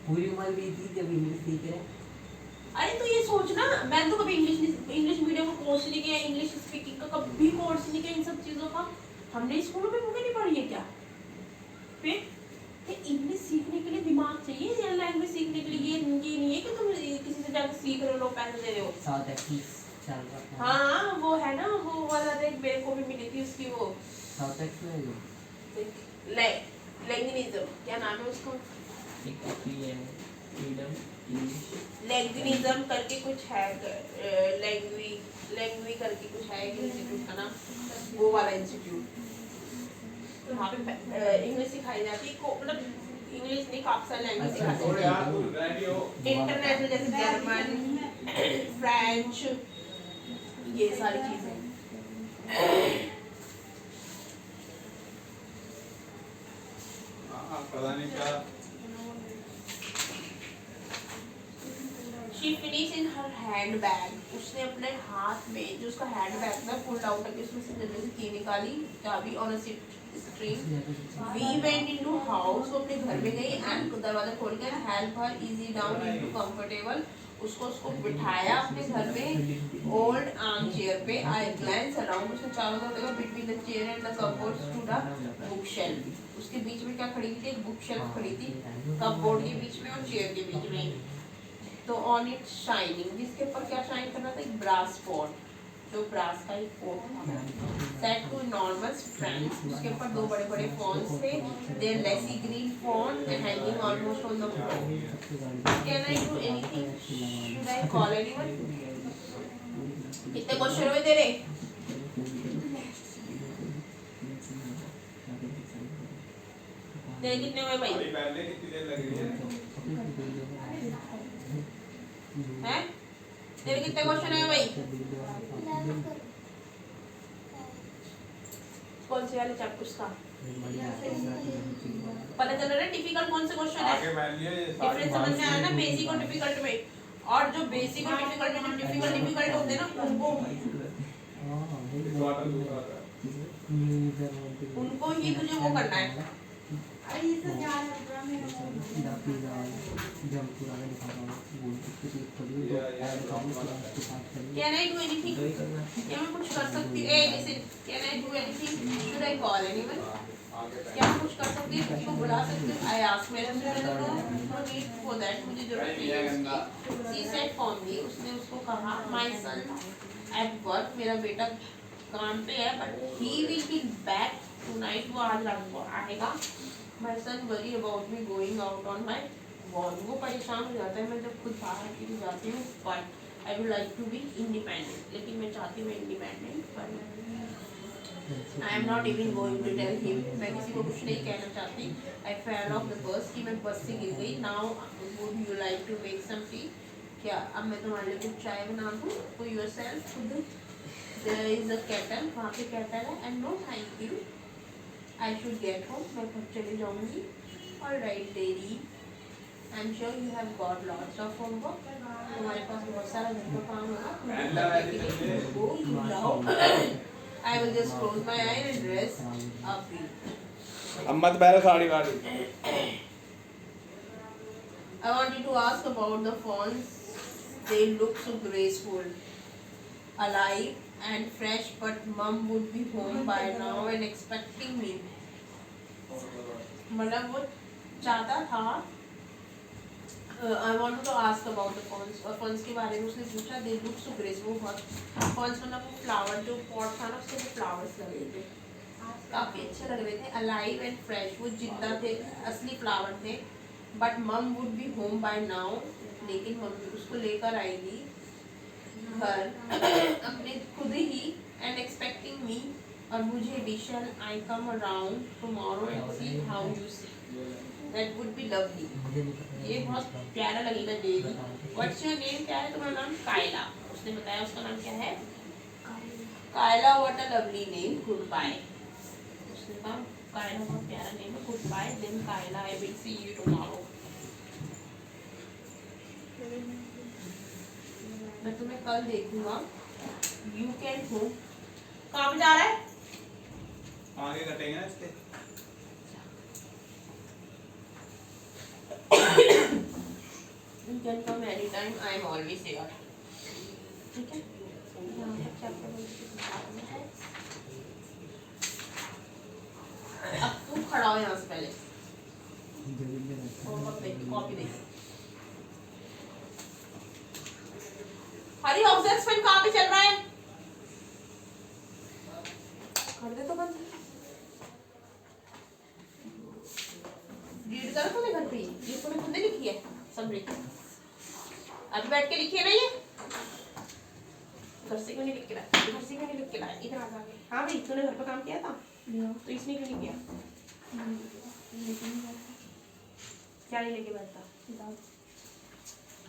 पूरी उम्र भी थी जब इंग्लिश सीख रहे। अरे तो ये सोचना, मैं तो कभी इंग्लिश मीडियम का कोर्स नहीं किया, इंग्लिश स्पीकिंग का कभी कोर्स नहीं किया, इन सब चीज़ों का हमने स्कूलों में बुकें नहीं पढ़ी है क्या? फिर इंग्लिश सीखने के लिए दिमाग चाहिए, या लैंग्वेज सीखने के लिए ये नहीं है कि तुम किसी से जाकर सीख रहे हो, लोग पैसे दे रहे हो। साउथ एक्सिस चल रहा है। हाँ वो है ना, वो वाला देख मेरे को भी मिली थी उसकी वो साउथ एक्स में लैंग्वेनिज्म, क्या नाम है उसको, एक अपनी है फ्रीडम इंग्लिश लैंग्वेनिज्म करके कुछ है, लैंग्वी करके कुछ है इंस्टीट्यूट का नाम, वो वाला इंस्टीट्यूट। तो वहाँ पे इंग्लिश सिखाई जाती है, मतलब इंग्लिश नहीं, काफी सारी लैंग्वेज सिखाई जाती है इंटरनेशनल, जैसे जर्मन, फ्रेंच, ये सारी चीजें। पता नहीं क्या She finished in her handbag, उसने अपने हाथ में जो उसका हैंडबैग था पुल आउट करके उसमें से जल्दी से की निकाली चाबी on a string. We went into house, वो अपने घर में गई एंड दरवाजा खोल के help her easy down into comfortable, उसको बिठाया अपने घर में ओल्ड आर्म चेयर पे। आई ग्लैंस अराउंड, उसने चारों तरफ देखा, between the chair and the cupboard stood a book shelf, उसके बीच में क्या खड़ी थी, एक बुक शेल्फ खड़ी थी कपबोर्ड के बीच में और चेयर के बीच में। तो ऑन इट शाइनिंग, जिसके ऊपर क्या शाइन करना था, एक ब्रास पॉट, जो ब्रास का एक पॉट था। सेट टू नॉर्मस फ्रेंड्स, उसके ऊपर दो बड़े बड़े फॉन्ट्स थे, there lacy green font hanging almost on the floor. Can I do anything, should I call anyone? कितने क्वेश्चन हुए तेरे? तेरे कितने हुए भाई? हैं? तेरे कितने क्वेश्चन है भाई? कौन से वाले चैप्टर्स का पता चल रहा है? डिफिकल्ट कौन से क्वेश्चन है, डिफरेंस समझ में आया ना बेसिक और डिफिकल्ट में? और जो बेसिक और डिफिकल्ट में जो डिफिकल्ट होते हैं ना, उनको ही तुझे वो करना है। Can I do anything? क्या मैं कुछ कर सकती? Listen, can I do anything? Should I call anyone? क्या मैं कुछ कर सकती हूँ? किसी को बुला सकती हूँ? I asked मेरे से no need for that, मुझे जरूरत नहीं है उसकी। She said for me, उसने उसको कहा my son at work, मेरा बेटा काम पे है, but he will be back tonight, वो आज रात को आएगा। My son worry about me going out on my own, वो परेशान हो जाता है मैं जब खुद बाहर अकेली जाती हूँ, but I would like to be independent, लेकिन मैं चाहती हूँ independent, but I am not even going to tell him, मैं किसी को कुछ नहीं कहना चाहती। I fell off the bus, कि मैं बस से गिर गई। Now would you like to make some tea? क्या अब मैं तुम्हारे लिए कुछ चाय बना दूँ for yourself खुद? There is a kettle, वहाँ पे kettle है, and no thank you, I should get home, मैं घर चली जाऊँगी। Alright Daddy, I'm sure you have got lots of homework, तुम्हारे पास बहुत सारा घर का काम होगा, तुम करने के लिए go you love। I will just close my eyes and rest a bit। अम्मा तो पहले साड़ी वाड़ी। I want you to ask about the fawns, they look so graceful, alive and fresh, but mom would be home by now and expecting me। मतलब वो चाहता था I want to ask about the fawns, और fawns के बारे में उसने पूछा, they look so graceful, बहुत fawns मतलब वो फ्लावर जो पॉट था ना उसके वो फ्लावर्स लगे थे, काफ़ी अच्छे लग रहे थे, alive and fresh, वो जिंदा थे, असली फ्लावर थे, but mom would be home by now, लेकिन मम्मी उसको लेकर आएगी घर अपने खुद ही and expecting me, और मुझे भी shall I come around tomorrow and see how you see, that would be lovely। ये बहुत प्यारा लगेगा डेली। What's your name? क्या है तुम्हारा नाम? कायला। उसने बताया उसका नाम क्या है? Kayla. What a lovely name, goodbye। उसने कहा कायला बहुत प्यारा नेम है, goodbye then Kayla, I will see you tomorrow। मैं तुम्हें कल देखूंगा। You can go। कहाँ पे जा रहा है? आगे कटेंगे ना इसके। You can come anytime, I am always here। ठीक है? अब तू खड़ा हो यहाँ से पहले। कॉपी दे। हरी ऑब्जेक्ट्स पेन कहाँ पे चल रहा है? कर दे तो बंद। रीड करो तूने घर पे ही, ये तूने खुद ही लिखी है समरी। अभी बैठ के लिखी है ना ये? घर से क्यों नहीं लिख के लाया? घर से क्यों नहीं लिख के लाया? इधर आ जाके। हाँ भाई तूने घर पे काम किया था? तो इसने क्यों नहीं किया? क्या नहीं लेके बैठता?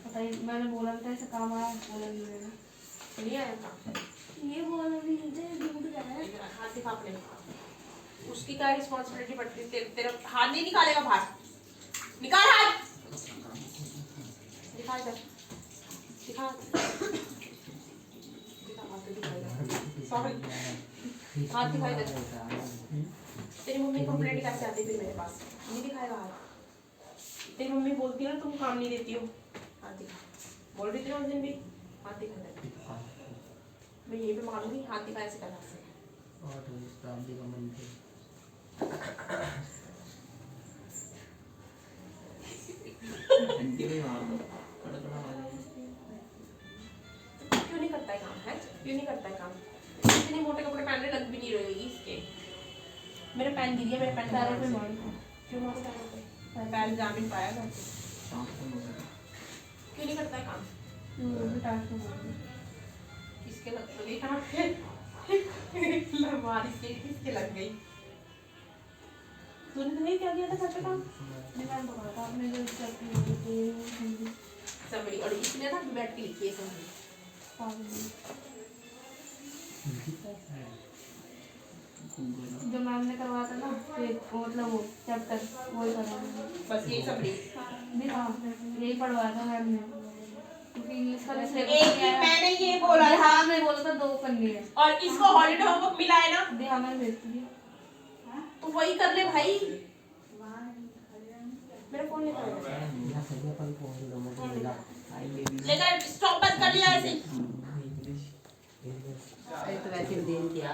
पता ही मैंने बोला था ऐसा काम आया, बोला नहीं आया था। ये बोला भी झूठ है। हाथ दिखा अपने। उसकी क्या रिस्पॉन्सिबिलिटी पड़ती है? तेरा हाथ नहीं निकालेगा बाहर। निकाल हाथ। दिखा इधर। दिखा। हाथ दिखा इधर। तेरी मम्मी कंप्लेंट कैसे आती फिर मेरे पास? नहीं दिखाएगा हाथ। तेरी मम्मी बोलती है ना तुम काम नहीं देती हो। हाथ दिखा। बोल रही थी ना उस दिन भी। हाथ दिखा। मैं यहीं पे मारूंगी, हाथ दिखा ऐसे करना से। और तो इस आदमी का मन थे। आंटी भी मार दो, बड़ा बड़ा वाला। है, क्यों नहीं करता है काम? इतने मोटे कपड़े पहन रहे, लग भी नहीं रहेगी इसके। मेरा पेन गिर गया, मेरा पेन पैरों पे मार दो। क्यों मारो पैरों पे? पैर जामिन पाया घर पे। शाम को मिलेगा। क्यों नहीं करता है काम? वो भी टास्क हो गया। किसके लग तो गई कहाँ पे? हमारी से किसके लग गई? तूने तो नहीं क्या किया था घर पे काम? मैंने तो कहा था आपने जो करती है समरी, और इसने ना बैठ के लिखी है समरी। जो मैम ने करवाया था ना मतलब वो चैप्टर वही करवाया बस यही समरी। नहीं हाँ यही पढ़वाया था मैम ने क्योंकि इंग्लिश का सिलेबस एक ही मैंने ये बोला था। हाँ मैं बोला था 2 करनी है और इसको हॉलीडे होमवर्क मिला है ना, हाँ मैंने भेज दिया तो वही कर ले भाई। मेरा फोन लेकर यहाँ सही अपन को और नंबर मिला लेकर स्टॉप बंद कर लिया ऐसे। तो वैसे भी दे दिया